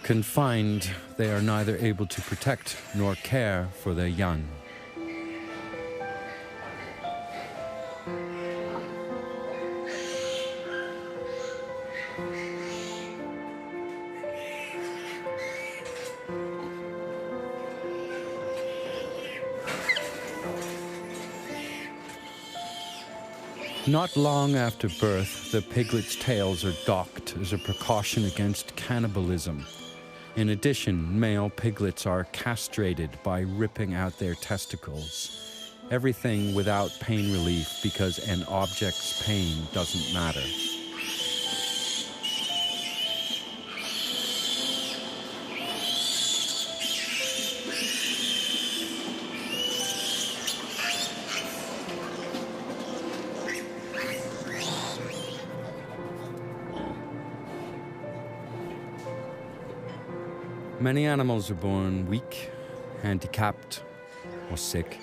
Confined, they are neither able to protect nor care for their young. Not long after birth, the piglets' tails are docked as a precaution against cannibalism. In addition, male piglets are castrated by ripping out their testicles. Everything without pain relief because an object's pain doesn't matter. Many animals are born weak, handicapped, or sick.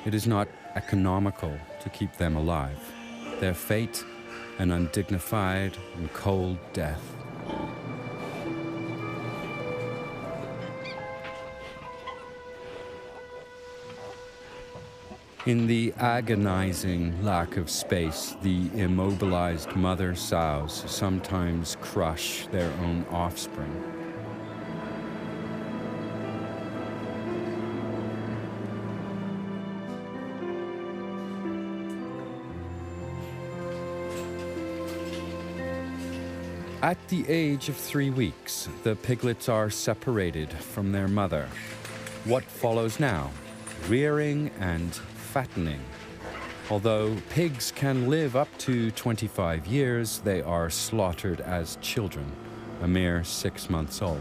It is not economical to keep them alive. Their fate, an undignified and cold death. In the agonizing lack of space, the immobilized mother sows sometimes crush their own offspring. At the age of 3 weeks, the piglets are separated from their mother. What follows now? Rearing and fattening. Although pigs can live up to 25 years, they are slaughtered as children, a mere 6 months old.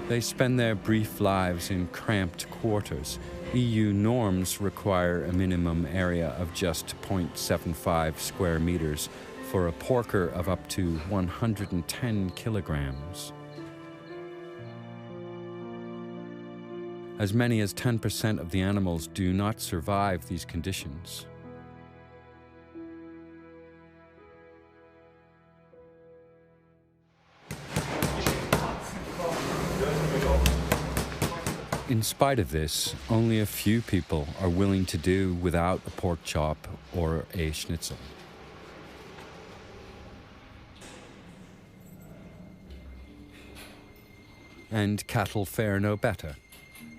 They spend their brief lives in cramped quarters. EU norms require a minimum area of just 0.75 square meters for a porker of up to 110 kilograms. As many as 10% of the animals do not survive these conditions. In spite of this, only a few people are willing to do without a pork chop or a schnitzel. And cattle fare no better.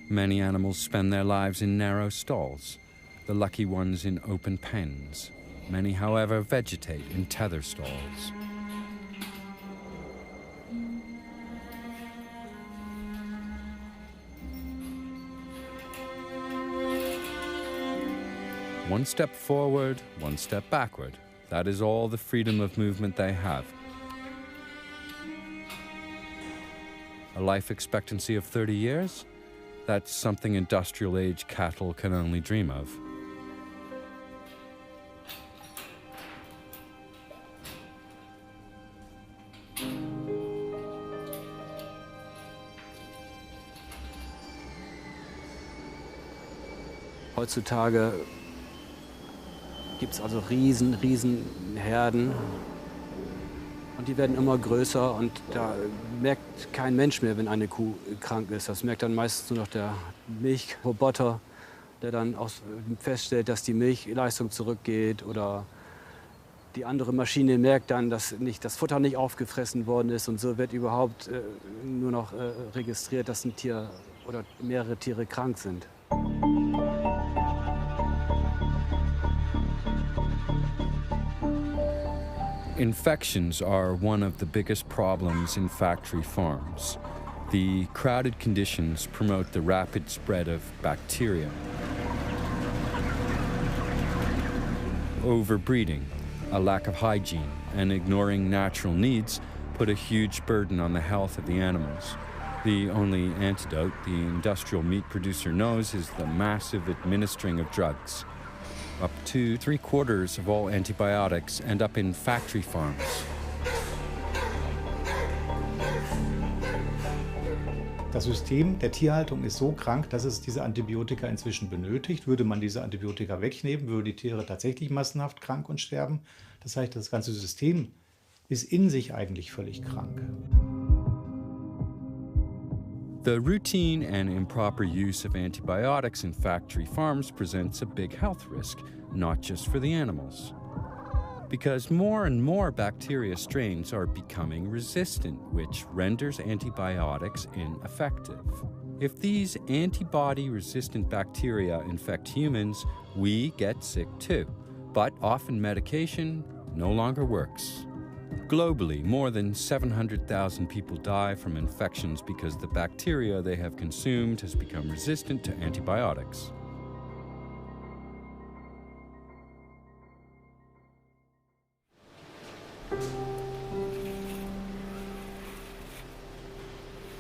Many animals spend their lives in narrow stalls, the lucky ones in open pens. Many, however, vegetate in tether stalls. One step forward, one step backward. That is all the freedom of movement they have. A life expectancy of 30 years? That's something industrial age cattle can only dream of. Heutzutage gibt es also riesen Herden. Und die werden immer größer und da merkt kein Mensch mehr, wenn eine Kuh krank ist. Das merkt dann meistens nur noch der Milchroboter, der dann auch feststellt, dass die Milchleistung zurückgeht. Oder die andere Maschine merkt dann, dass das Futter nicht aufgefressen worden ist. Und so wird überhaupt nur noch registriert, dass ein Tier oder mehrere Tiere krank sind. Infections are one of the biggest problems in factory farms. The crowded conditions promote the rapid spread of bacteria. Overbreeding, a lack of hygiene, and ignoring natural needs put a huge burden on the health of the animals. The only antidote the industrial meat producer knows is the massive administering of drugs. Up to 3/4 of all antibiotics end up in factory farms. Das System der Tierhaltung ist so krank, dass es diese Antibiotika inzwischen benötigt. Würde man diese Antibiotika wegnehmen, würden die Tiere tatsächlich massenhaft krank und sterben. Das heißt, das ganze System ist in sich eigentlich völlig krank. The routine and improper use of antibiotics in factory farms presents a big health risk, not just for the animals. Because more and more bacteria strains are becoming resistant, which renders antibiotics ineffective. If these antibody-resistant bacteria infect humans, we get sick too. But often medication no longer works. Globally, more than 700,000 people die from infections because the bacteria they have consumed has become resistant to antibiotics.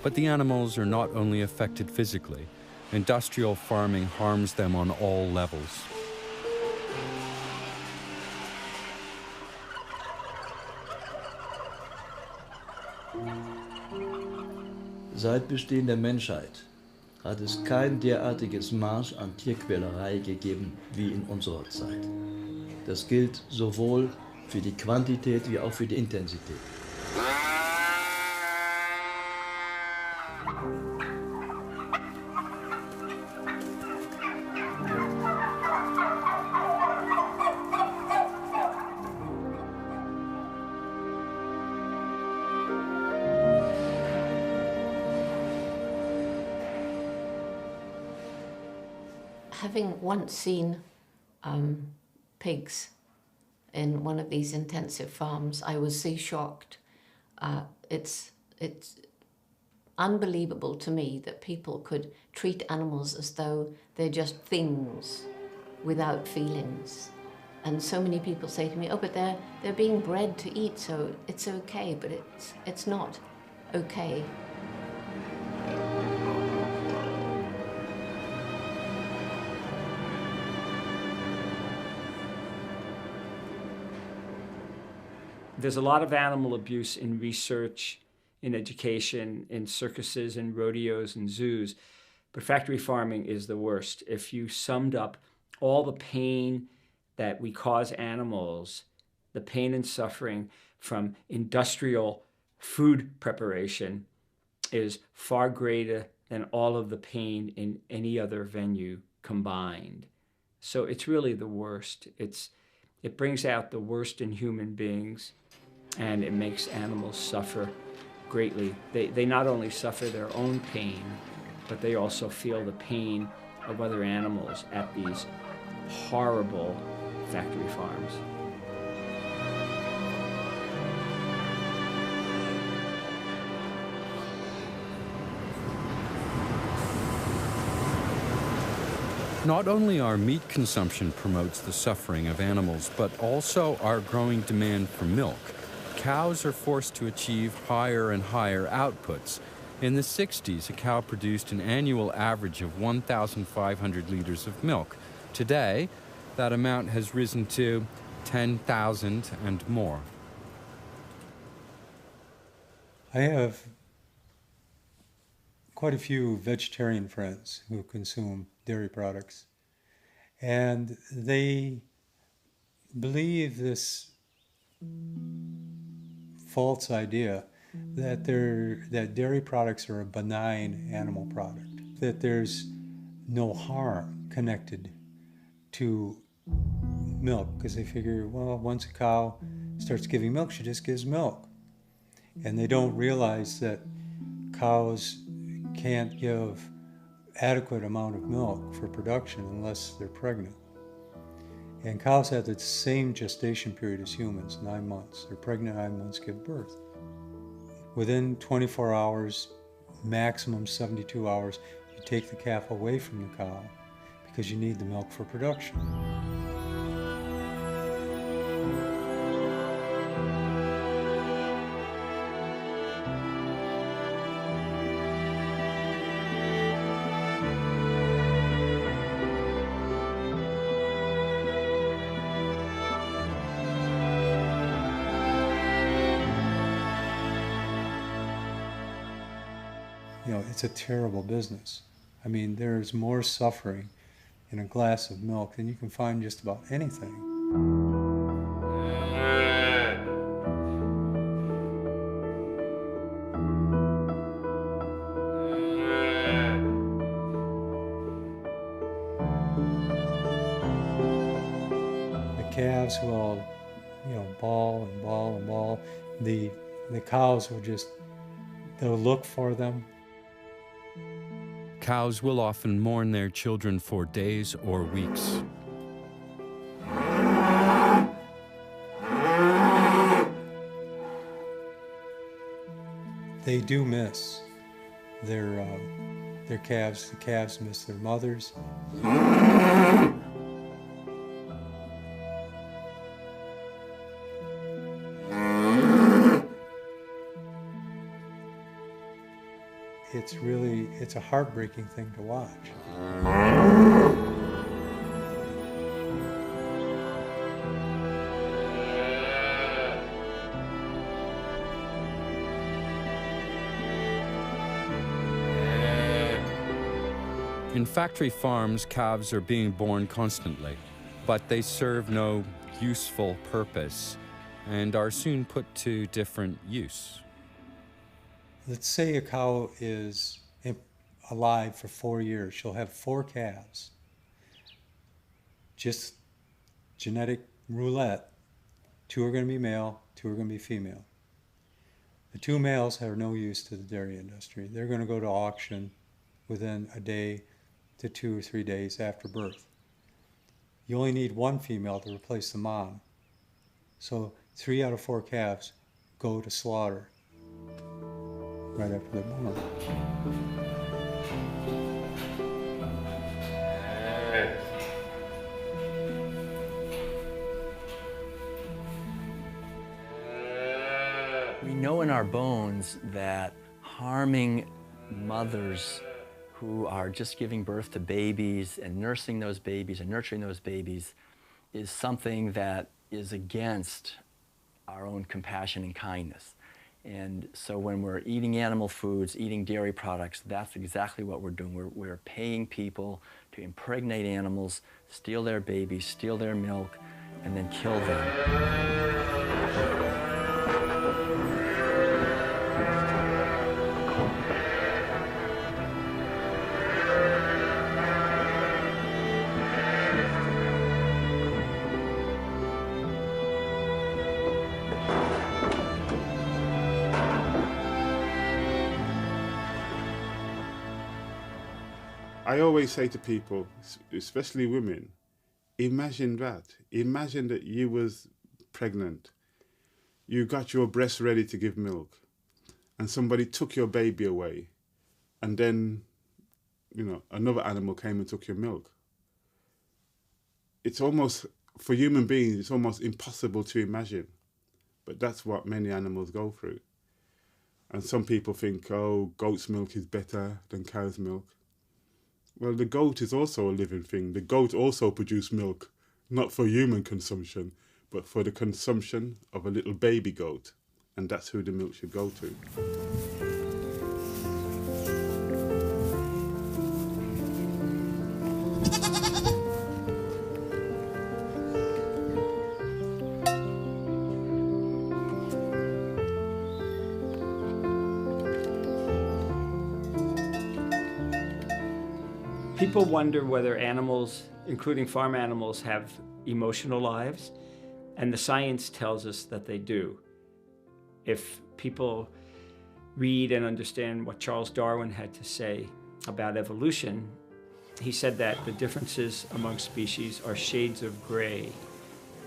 But the animals are not only affected physically. Industrial farming harms them on all levels. Seit Bestehen der Menschheit hat es kein derartiges Maß an Tierquälerei gegeben wie in unserer Zeit. Das gilt sowohl für die Quantität wie auch für die Intensität. Having once seen pigs in one of these intensive farms, I was so shocked. It's unbelievable to me that people could treat animals as though they're just things without feelings. And so many people say to me, oh, but they're being bred to eat, so it's okay, but it's not okay. There's a lot of animal abuse in research, in education, in circuses and rodeos and zoos, but factory farming is the worst. If you summed up all the pain that we cause animals, the pain and suffering from industrial food preparation is far greater than all of the pain in any other venue combined. So it's really the worst. It brings out the worst in human beings, and it makes animals suffer greatly. They not only suffer their own pain, but they also feel the pain of other animals at these horrible factory farms. Not only our meat consumption promotes the suffering of animals, but also our growing demand for milk. Cows are forced to achieve higher and higher outputs. In the 60s, a cow produced an annual average of 1,500 liters of milk. Today, that amount has risen to 10,000 and more. I have quite a few vegetarian friends who consume dairy products, and they believe this false idea that dairy products are a benign animal product, that there's no harm connected to milk, because they figure, well, once a cow starts giving milk, she just gives milk. And they don't realize that cows can't give adequate amount of milk for production unless they're pregnant. And cows have the same gestation period as humans, 9 months. They're pregnant 9 months, give birth. Within 24 hours, maximum 72 hours, you take the calf away from the cow because you need the milk for production. It's a terrible business. I mean, there's more suffering in a glass of milk than you can find just about anything. The calves will, bawl and bawl and bawl. The cows will they'll look for them. Cows will often mourn their children for days or weeks. they do miss their calves. The calves miss their mothers. It's a heartbreaking thing to watch. In factory farms, calves are being born constantly, but they serve no useful purpose and are soon put to different use. Let's say a cow is alive for 4 years. She'll have 4 calves. Just genetic roulette. 2 are going to be male, 2 are going to be female. The 2 males have no use to the dairy industry. They're going to go to auction within a day to 2 or 3 days after birth. You only need 1 female to replace the mom. So 3 out of 4 calves go to slaughter right after they're born. We know in our bones that harming mothers who are just giving birth to babies and nursing those babies and nurturing those babies is something that is against our own compassion and kindness. And so when we're eating animal foods, eating dairy products, that's exactly what we're doing. We're paying people to impregnate animals, steal their babies, steal their milk, and then kill them. I always say to people, especially women, imagine that. Imagine that you was pregnant. You got your breast ready to give milk and somebody took your baby away and then, you know, another animal came and took your milk. It's almost, for human beings, it's almost impossible to imagine. But that's what many animals go through. And some people think, oh, goat's milk is better than cow's milk. Well, the goat is also a living thing. The goat also produces milk, not for human consumption, but for the consumption of a little baby goat. And that's who the milk should go to. People wonder whether animals, including farm animals, have emotional lives, and the science tells us that they do. If people read and understand what Charles Darwin had to say about evolution, he said that the differences among species are shades of gray,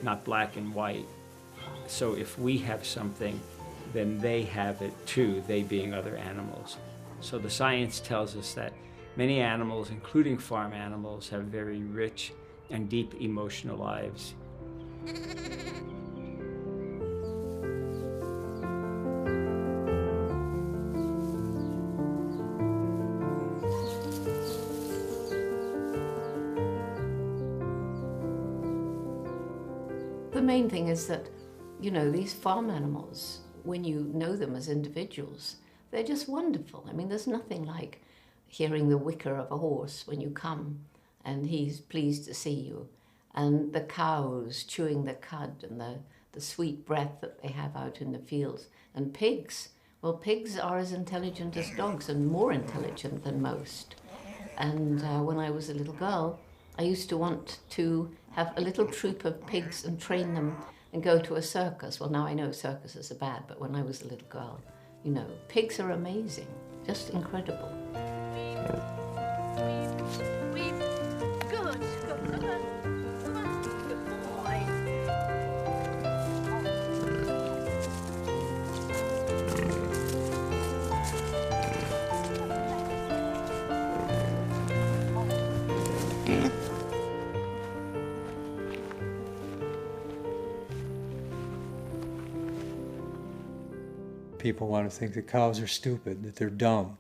not black and white. So if we have something, then they have it too, they being other animals. So the science tells us that many animals, including farm animals, have very rich and deep emotional lives. The main thing is that, you know, these farm animals, when you know them as individuals, they're just wonderful. I mean, there's nothing like hearing the whicker of a horse when you come and he's pleased to see you, and the cows chewing the cud and the sweet breath that they have out in the fields, and pigs. Well, pigs are as intelligent as dogs and more intelligent than most. And when I was a little girl, I used to want to have a little troop of pigs and train them and go to a circus. Well, now I know circuses are bad, but when I was a little girl, you know, pigs are amazing, just incredible. People want to think that cows are stupid, that they're dumb,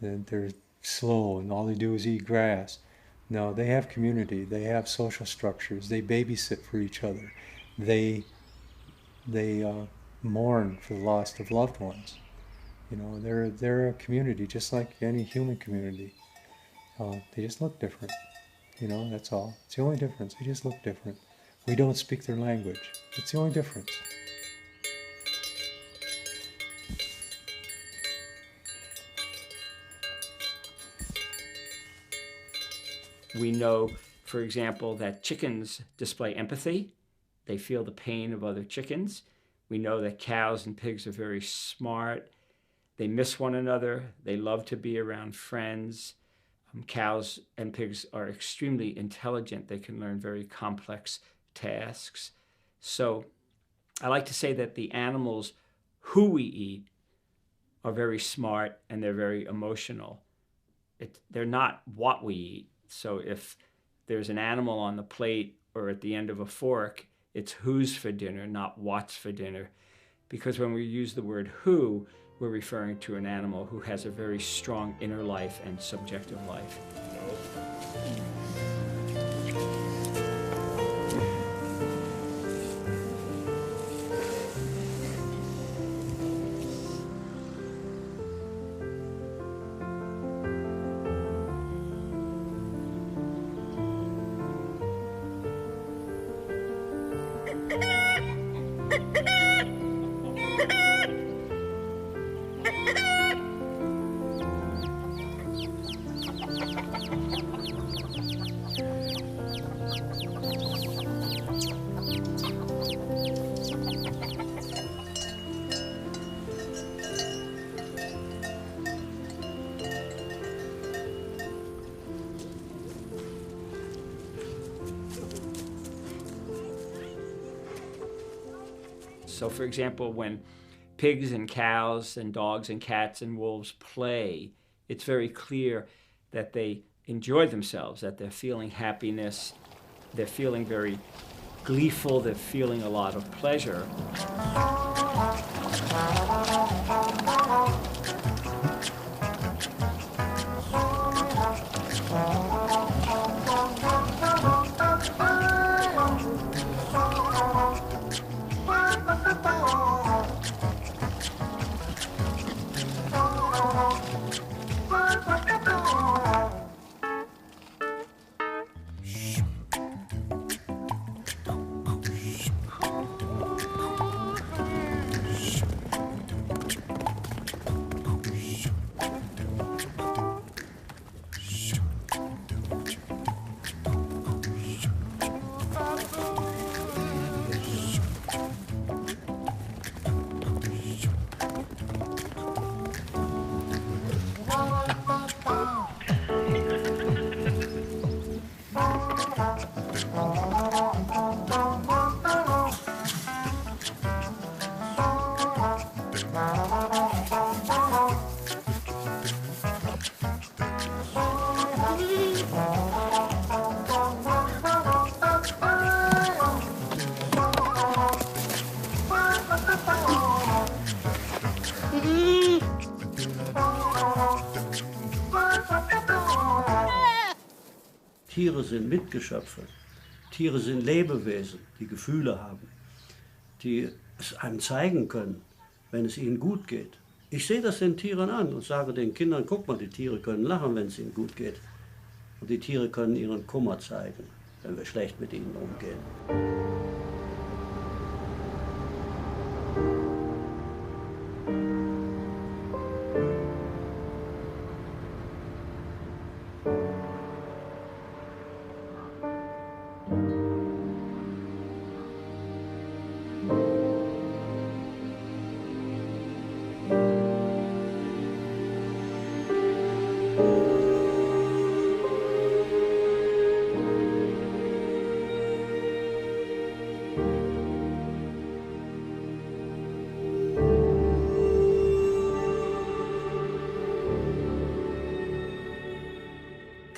that they're slow and all they do is eat grass. No, they have community, they have social structures, they babysit for each other, they mourn for the loss of loved ones. You know, they're a community just like any human community. They just look different. You know, that's all. It's the only difference. They just look different. We don't speak their language. It's the only difference. We know, for example, that chickens display empathy. They feel the pain of other chickens. We know that cows and pigs are very smart. They miss one another. They love to be around friends. Cows and pigs are extremely intelligent. They can learn very complex tasks. So I like to say that the animals who we eat are very smart and they're very emotional. They're not what we eat. So if there's an animal on the plate or at the end of a fork, it's who's for dinner, not what's for dinner. Because when we use the word who, we're referring to an animal who has a very strong inner life and subjective life. So for example, when pigs and cows and dogs and cats and wolves play, it's very clear that they enjoy themselves, that they're feeling happiness, they're feeling very gleeful, they're feeling a lot of pleasure. Tiere sind Mitgeschöpfe. Tiere sind Lebewesen, die Gefühle haben, die es einem zeigen können, wenn es ihnen gut geht. Ich sehe das den Tieren an und sage den Kindern, guck mal, die Tiere können lachen, wenn es ihnen gut geht. Und die Tiere können ihren Kummer zeigen, wenn wir schlecht mit ihnen umgehen.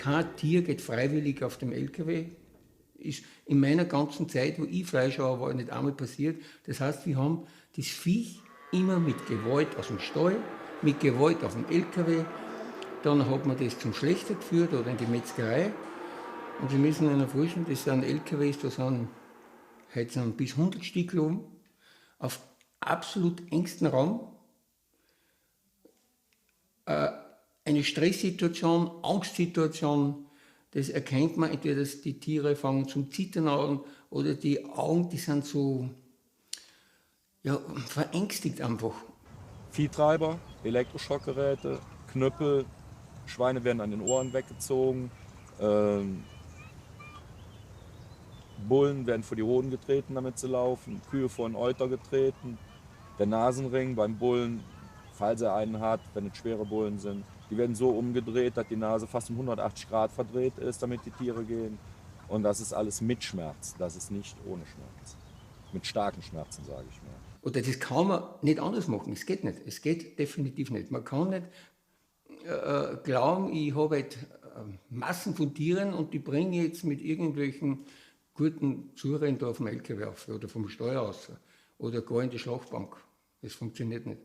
kein Tier geht freiwillig auf dem LKW. Ist in meiner ganzen Zeit, wo ich Fleisch habe, war nicht einmal passiert. Das heißt, wir haben das Viech immer mit Gewalt aus dem Stall, mit Gewalt auf dem LKW. Dann hat man das zum Schlechter geführt oder in die Metzgerei. Und Sie müssen sich vorstellen, das sind LKWs, da sind heute bis 100 Stück oben, auf absolut engstem Raum. Eine Stresssituation, Angstsituation, das erkennt man entweder, dass die Tiere fangen zum Zittern an oder die Augen, die sind so verängstigt einfach. Viehtreiber, Elektroschockgeräte, Knüppel, Schweine werden an den Ohren weggezogen, Bullen werden vor die Hoden getreten, damit sie laufen, Kühe vor den Euter getreten, der Nasenring beim Bullen, falls er einen hat, wenn es schwere Bullen sind, die werden so umgedreht, dass die Nase fast um 180 Grad verdreht ist, damit die Tiere gehen. Und das ist alles mit Schmerz, das ist nicht ohne Schmerz. Mit starken Schmerzen, sage ich mal. Oder das kann man nicht anders machen, es geht nicht, es geht definitiv nicht. Man kann nicht glauben, ich habe halt Massen von Tieren und die bringe ich jetzt mit irgendwelchen guten Zurennen da auf dem LKW auf oder vom Steuer aus oder gar in die Schlachtbank. Das funktioniert nicht.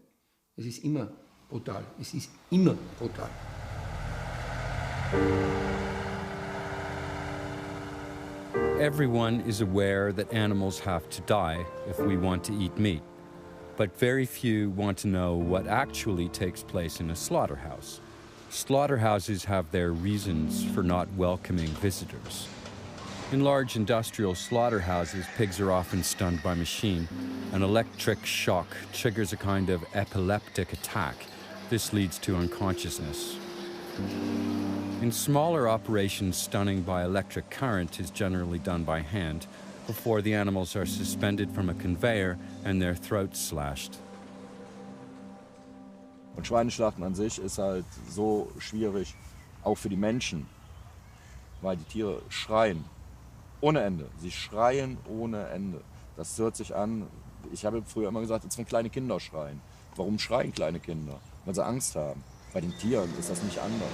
Es ist immer brutal. Es ist immer brutal. Everyone is aware that animals have to die if we want to eat meat, but very few want to know what actually takes place in a slaughterhouse. Slaughterhouses have their reasons for not welcoming visitors. In large industrial slaughterhouses, pigs are often stunned by machine. An electric shock triggers a kind of epileptic attack. This leads to unconsciousness. In smaller operations, stunning by electric current is generally done by hand before the animals are suspended from a conveyor and their throats slashed. Und Schweineschlachten an sich ist halt so schwierig, auch für die Menschen, weil die Tiere schreien ohne Ende. Sie schreien ohne Ende. Das hört sich an, ich habe früher immer gesagt, als wenn kleine Kinder schreien. Warum schreien kleine Kinder? Weil sie Angst haben. Bei den Tieren ist das nicht anders.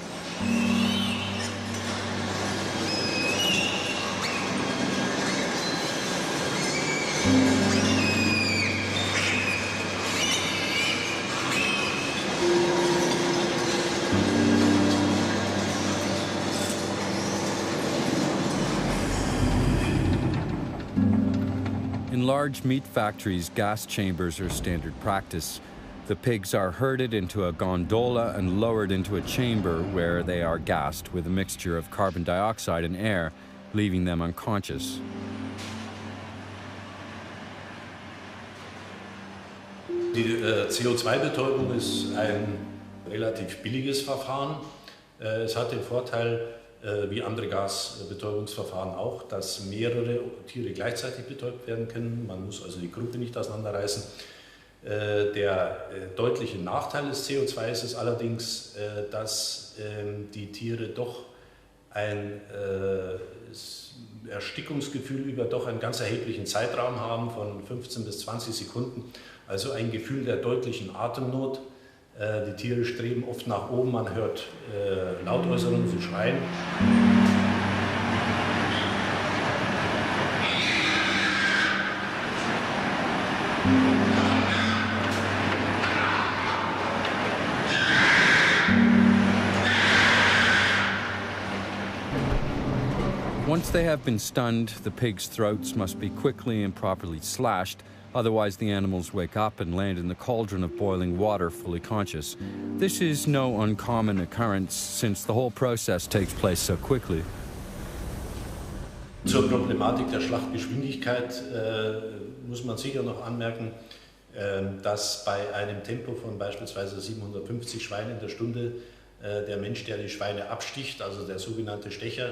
In large meat factories, gas chambers are standard practice. The pigs are herded into a gondola and lowered into a chamber where they are gassed with a mixture of carbon dioxide and air, leaving them unconscious. Die CO2-Betäubung ist ein relativ billiges Verfahren. Es hat den Vorteil, wie andere Gasbetäubungsverfahren auch, dass mehrere Tiere gleichzeitig betäubt werden können. Man muss also die Gruppe nicht auseinanderreißen. Der deutliche Nachteil des CO2 ist allerdings, dass die Tiere doch ein Erstickungsgefühl über doch einen ganz erheblichen Zeitraum haben, von 15 bis 20 Sekunden. Also ein Gefühl der deutlichen Atemnot. Die Tiere streben oft nach oben, man hört Lautäußerungen, sie schreien. Once they have been stunned, the pigs' throats must be quickly and properly slashed. Otherwise, the animals wake up and land in the cauldron of boiling water, fully conscious. This is no uncommon occurrence, since the whole process takes place so quickly. Zur Problematik der Schlachtgeschwindigkeit muss man sicher noch anmerken, dass bei einem Tempo von beispielsweise 750 Schweinen in der Stunde der Mensch, der die Schweine absticht, also der sogenannte Stecher,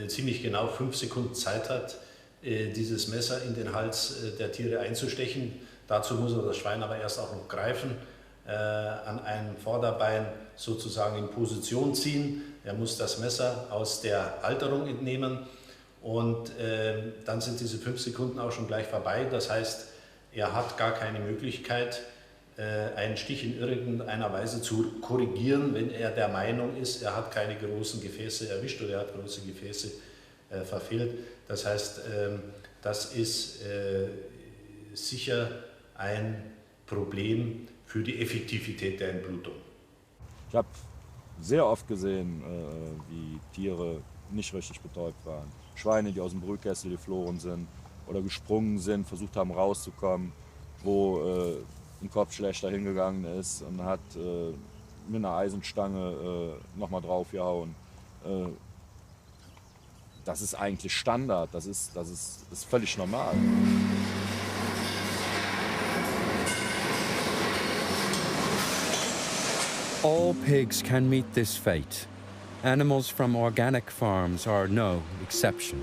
ziemlich genau 5 Sekunden Zeit hat, dieses Messer in den Hals der Tiere einzustechen. Dazu muss er das Schwein aber erst auch noch greifen, an einem Vorderbein sozusagen in Position ziehen. Er muss das Messer aus der Halterung entnehmen und dann sind diese 5 Sekunden auch schon gleich vorbei. Das heißt, er hat gar keine Möglichkeit, einen Stich in irgendeiner Weise zu korrigieren, wenn er der Meinung ist, er hat keine großen Gefäße erwischt oder er hat große Gefäße verfehlt. Das heißt, das ist sicher ein Problem für die Effektivität der Entblutung. Ich habe sehr oft gesehen, wie Tiere nicht richtig betäubt waren. Schweine, die aus dem Brühkessel geflohen sind oder gesprungen sind, versucht haben rauszukommen, wo ein Kopfschlächter hingegangen ist und hat mit einer Eisenstange nochmal draufgehauen. Das ist eigentlich Standard, das ist völlig normal. All pigs can meet this fate. Animals from organic farms are no exception.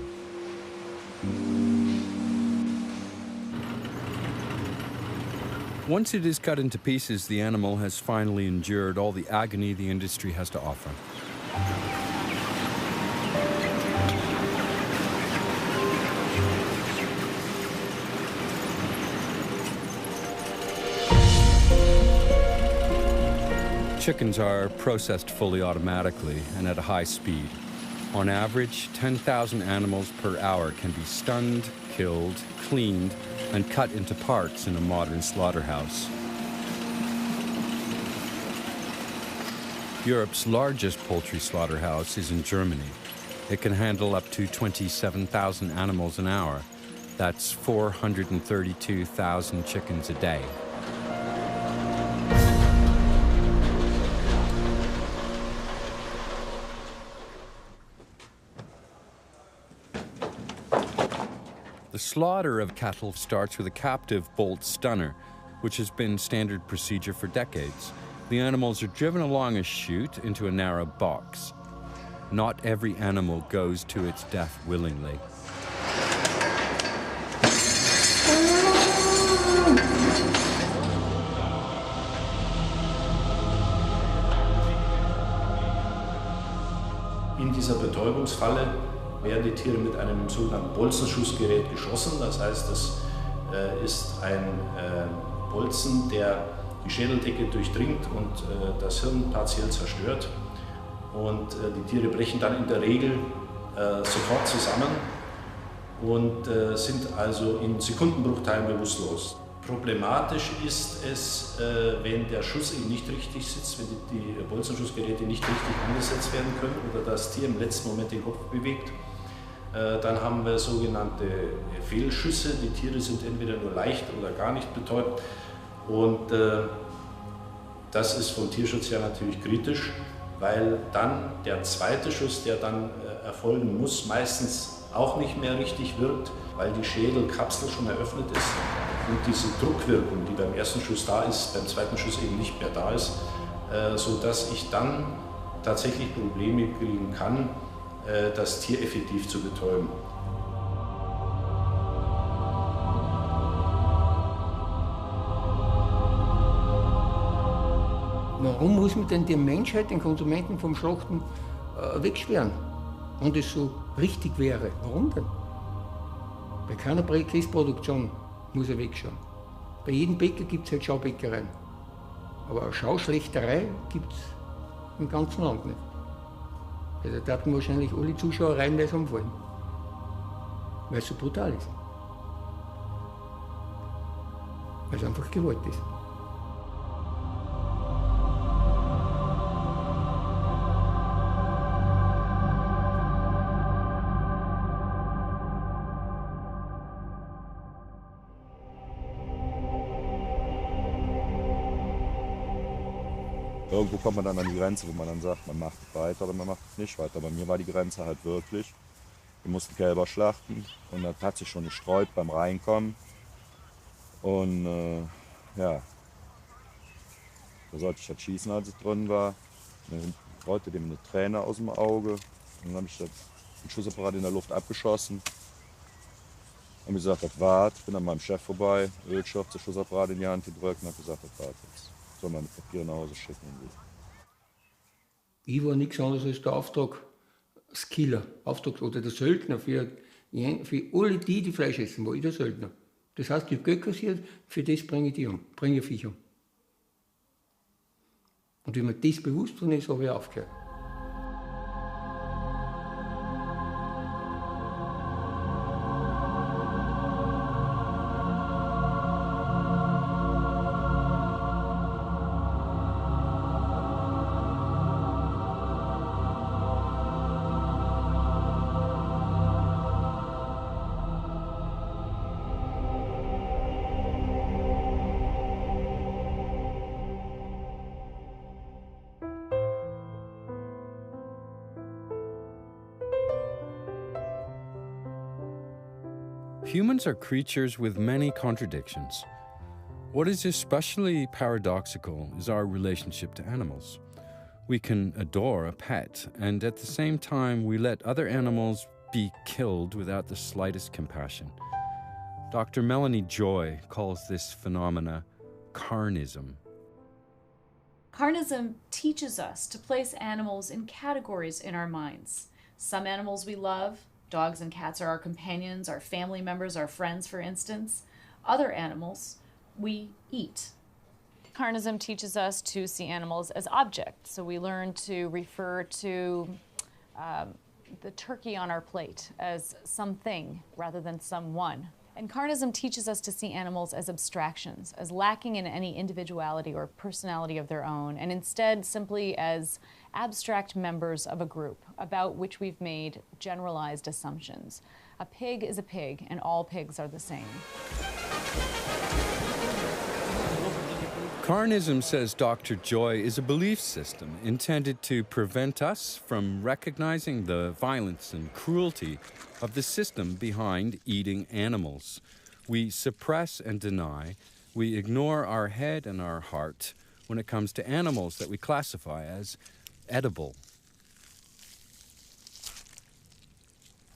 Once it is cut into pieces, the animal has finally endured all the agony the industry has to offer. Chickens are processed fully automatically and at a high speed. On average, 10,000 animals per hour can be stunned, killed, cleaned, and cut into parts in a modern slaughterhouse. Europe's largest poultry slaughterhouse is in Germany. It can handle up to 27,000 animals an hour. That's 432,000 chickens a day. The slaughter of cattle starts with a captive bolt stunner, which has been standard procedure for decades. The animals are driven along a chute into a narrow box. Not every animal goes to its death willingly. In dieser Betäubungsfalle werden die Tiere mit einem sogenannten Bolzenschussgerät geschossen. Das heißt, es ist ein Bolzen, der die Schädeldecke durchdringt und das Hirn partiell zerstört. Und die Tiere brechen dann in der Regel sofort zusammen und sind also in Sekundenbruchteilen bewusstlos. Problematisch ist es, wenn der Schuss eben nicht richtig sitzt, wenn die Bolzenschussgeräte nicht richtig angesetzt werden können oder das Tier im letzten Moment den Kopf bewegt. Dann haben wir sogenannte Fehlschüsse. Die Tiere sind entweder nur leicht oder gar nicht betäubt. Und das ist vom Tierschutz her natürlich kritisch, weil dann der zweite Schuss, der dann erfolgen muss, meistens auch nicht mehr richtig wirkt, weil die Schädelkapsel schon eröffnet ist und diese Druckwirkung, die beim ersten Schuss da ist, beim zweiten Schuss eben nicht mehr da ist, sodass ich dann tatsächlich Probleme kriegen kann, das Tier effektiv zu betäuben. Warum muss man denn die Menschheit, den Konsumenten vom Schlachten wegsperren? Und es so richtig wäre. Warum denn? Bei keiner Käseproduktion muss er wegschauen. Bei jedem Bäcker gibt es halt Schaubäckereien. Aber eine Schauschlechterei gibt es im ganzen Land nicht. Also da hatten wahrscheinlich alle Zuschauer reihenweise umfallen. Weil es so brutal ist. Weil es einfach Gewalt ist. Irgendwo kommt man dann an die Grenze, wo man dann sagt, man macht es weiter oder man macht es nicht weiter. Bei mir war die Grenze halt wirklich, wir mussten Kälber schlachten und das hat sich schon gestreut beim Reinkommen. Und ja, da sollte ich halt schießen, als es drin war. Dann rollte dem eine Träne aus dem Auge und dann habe ich den Schussapparat in der Luft abgeschossen. Habe gesagt, das war's. Bin an meinem Chef vorbei, Ölschopf, den Schussapparat in die Hand gedrückt und habe gesagt, das war's jetzt. Soll meine Papiere nach Hause schicken. Ich war nichts anderes als der Auftragskiller, oder der Söldner für alle die Fleisch essen, war ich der Söldner. Das heißt, ich habe Geld kassiert, für das bringe ich die um, bringe ich Viech um. Und wenn mir das bewusst worden ist, habe ich aufgehört. Humans are creatures with many contradictions. What is especially paradoxical is our relationship to animals. We can adore a pet, and at the same time, we let other animals be killed without the slightest compassion. Dr. Melanie Joy calls this phenomena carnism. Carnism teaches us to place animals in categories in our minds. Some animals we love. Dogs and cats are our companions, our family members, our friends, for instance. Other animals we eat. Carnism teaches us to see animals as objects. So we learn to refer to the turkey on our plate as something rather than someone. And carnism teaches us to see animals as abstractions, as lacking in any individuality or personality of their own, and instead simply as abstract members of a group about which we've made generalized assumptions. A pig is a pig, and all pigs are the same. Carnism, says Dr. Joy, is a belief system intended to prevent us from recognizing the violence and cruelty of the system behind eating animals. We suppress and deny. We ignore our head and our heart when it comes to animals that we classify as edible.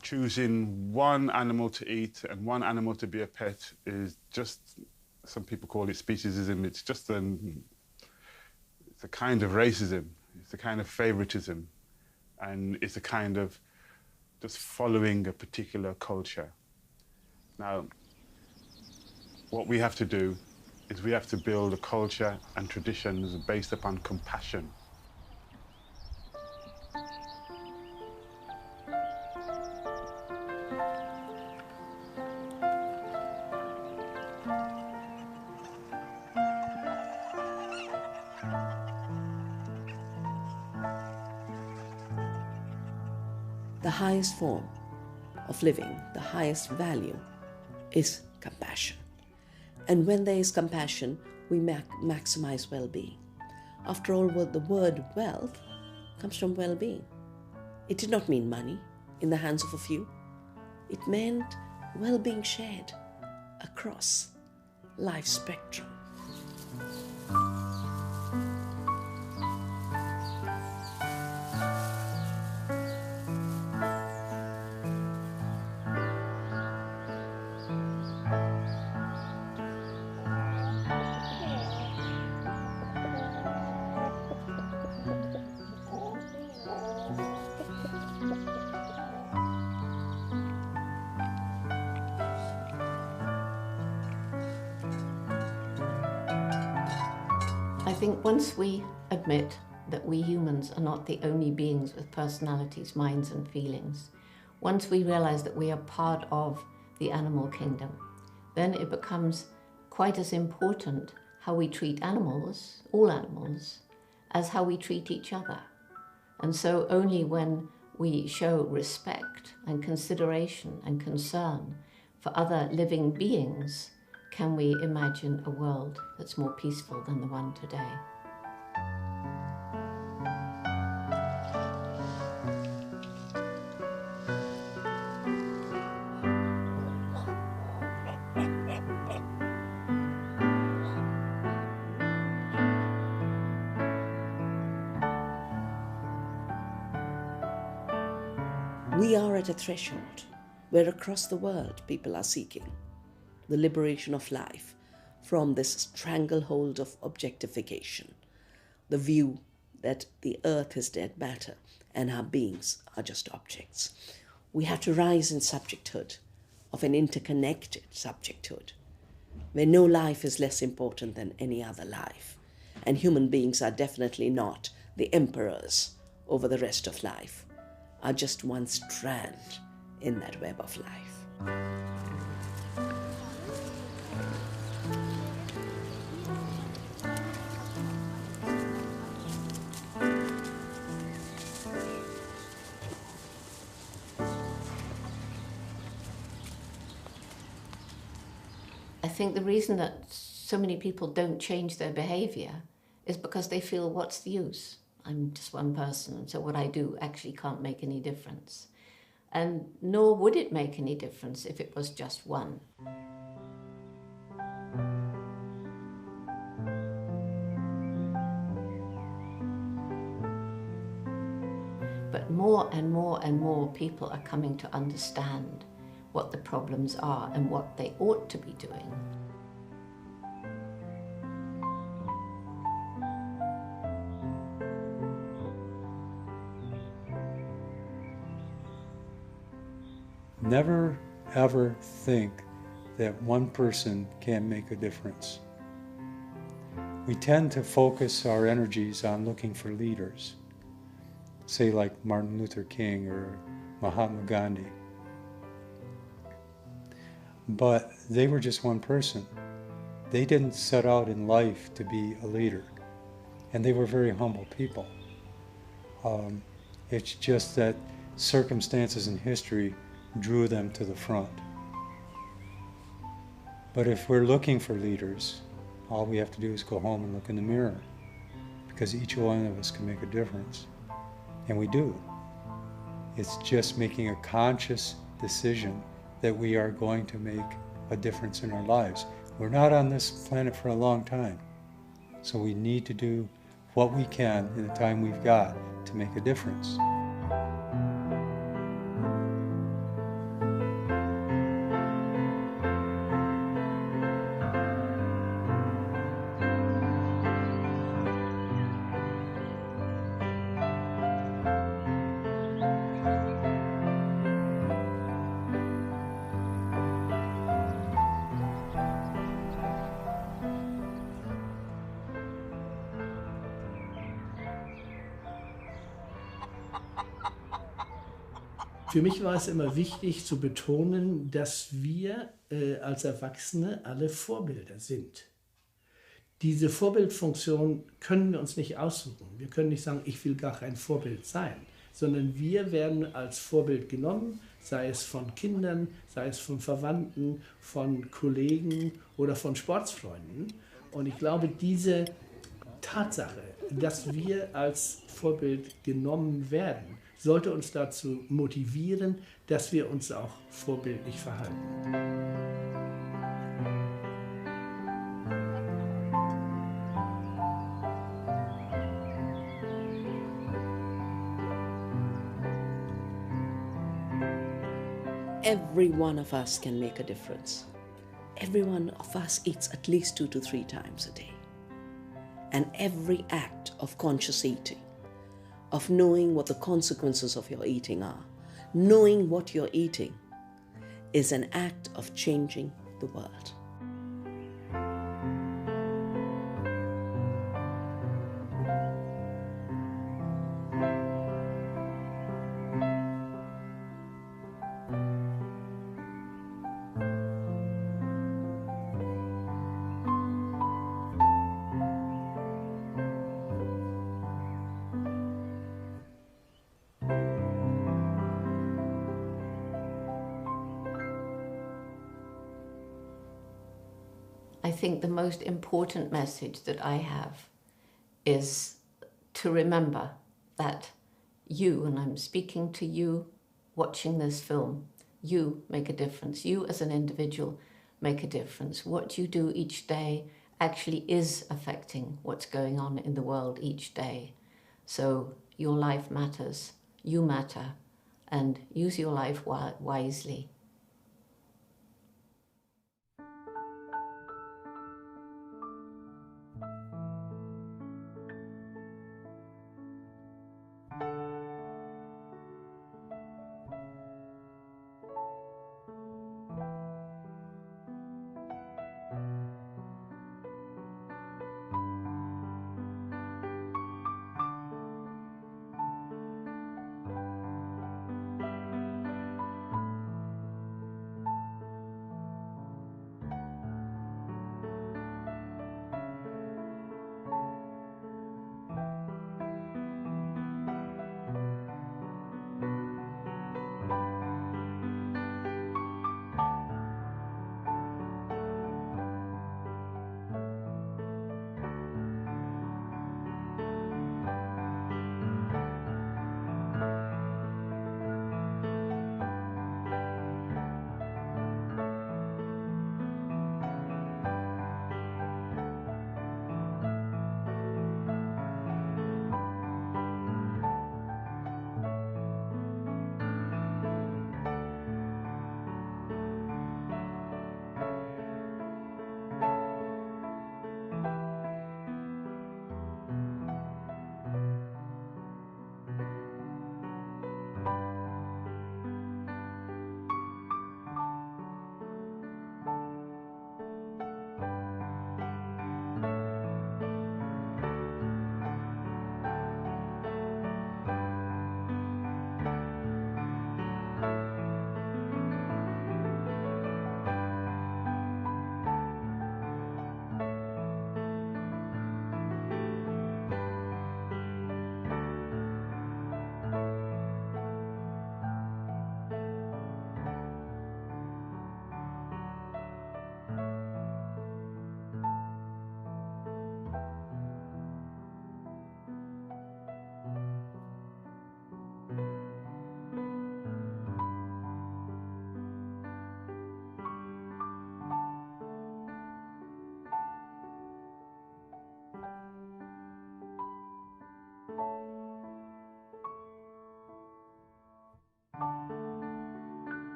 Choosing one animal to eat and one animal to be a pet is just, some people call it speciesism. It's just it's a kind of racism. It's a kind of favoritism. And it's a kind of just following a particular culture. Now, what we have to do is we have to build a culture and traditions based upon compassion. The highest form of living, the highest value, is compassion. And when there is compassion, we maximize well-being. After all, the word wealth comes from well-being. It did not mean money in the hands of a few. It meant well-being shared across life spectrum. I think once we admit that we humans are not the only beings with personalities, minds and feelings, once we realize that we are part of the animal kingdom, then it becomes quite as important how we treat animals, all animals, as how we treat each other. And so only when we show respect and consideration and concern for other living beings can we imagine a world that's more peaceful than the one today. We are at a threshold where across the world people are seeking the liberation of life from this stranglehold of objectification, the view that the earth is dead matter and our beings are just objects. We have to rise in subjecthood, of an interconnected subjecthood, where no life is less important than any other life, And human beings are definitely not the emperors over the rest of life, are just one strand in that web of life. I think the reason that so many people don't change their behavior is because they feel, what's the use? I'm just one person, so what I do actually can't make any difference. And nor would it make any difference if it was just one. But more and more and more people are coming to understand what the problems are and what they ought to be doing. Never ever think that one person can make a difference. We tend to focus our energies on looking for leaders, say like Martin Luther King or Mahatma Gandhi. But they were just one person. They didn't set out in life to be a leader, and they were very humble people. It's just that circumstances in history drew them to the front. But if we're looking for leaders, all we have to do is go home and look in the mirror, because each one of us can make a difference. And we do. It's just making a conscious decision that we are going to make a difference in our lives. We're not on this planet for a long time, so we need to do what we can in the time we've got to make a difference. Für mich war es immer wichtig zu betonen, dass wir als Erwachsene alle Vorbilder sind. Diese Vorbildfunktion können wir uns nicht aussuchen. Wir können nicht sagen, ich will gar kein Vorbild sein, sondern wir werden als Vorbild genommen, sei es von Kindern, sei es von Verwandten, von Kollegen oder von Sportsfreunden. Und ich glaube, diese Tatsache, dass wir als Vorbild genommen werden, sollte uns dazu motivieren, dass wir uns auch vorbildlich verhalten. Every one of us can make a difference. Every one of us eats at least 2 to 3 times a day. And every act of conscious eating, of knowing what the consequences of your eating are, knowing what you're eating, is an act of changing the world. I think the most important message that I have is to remember that you, and I'm speaking to you watching this film, you make a difference. You as an individual make a difference. What you do each day actually is affecting what's going on in the world each day. So your life matters, you matter, and use your life wisely.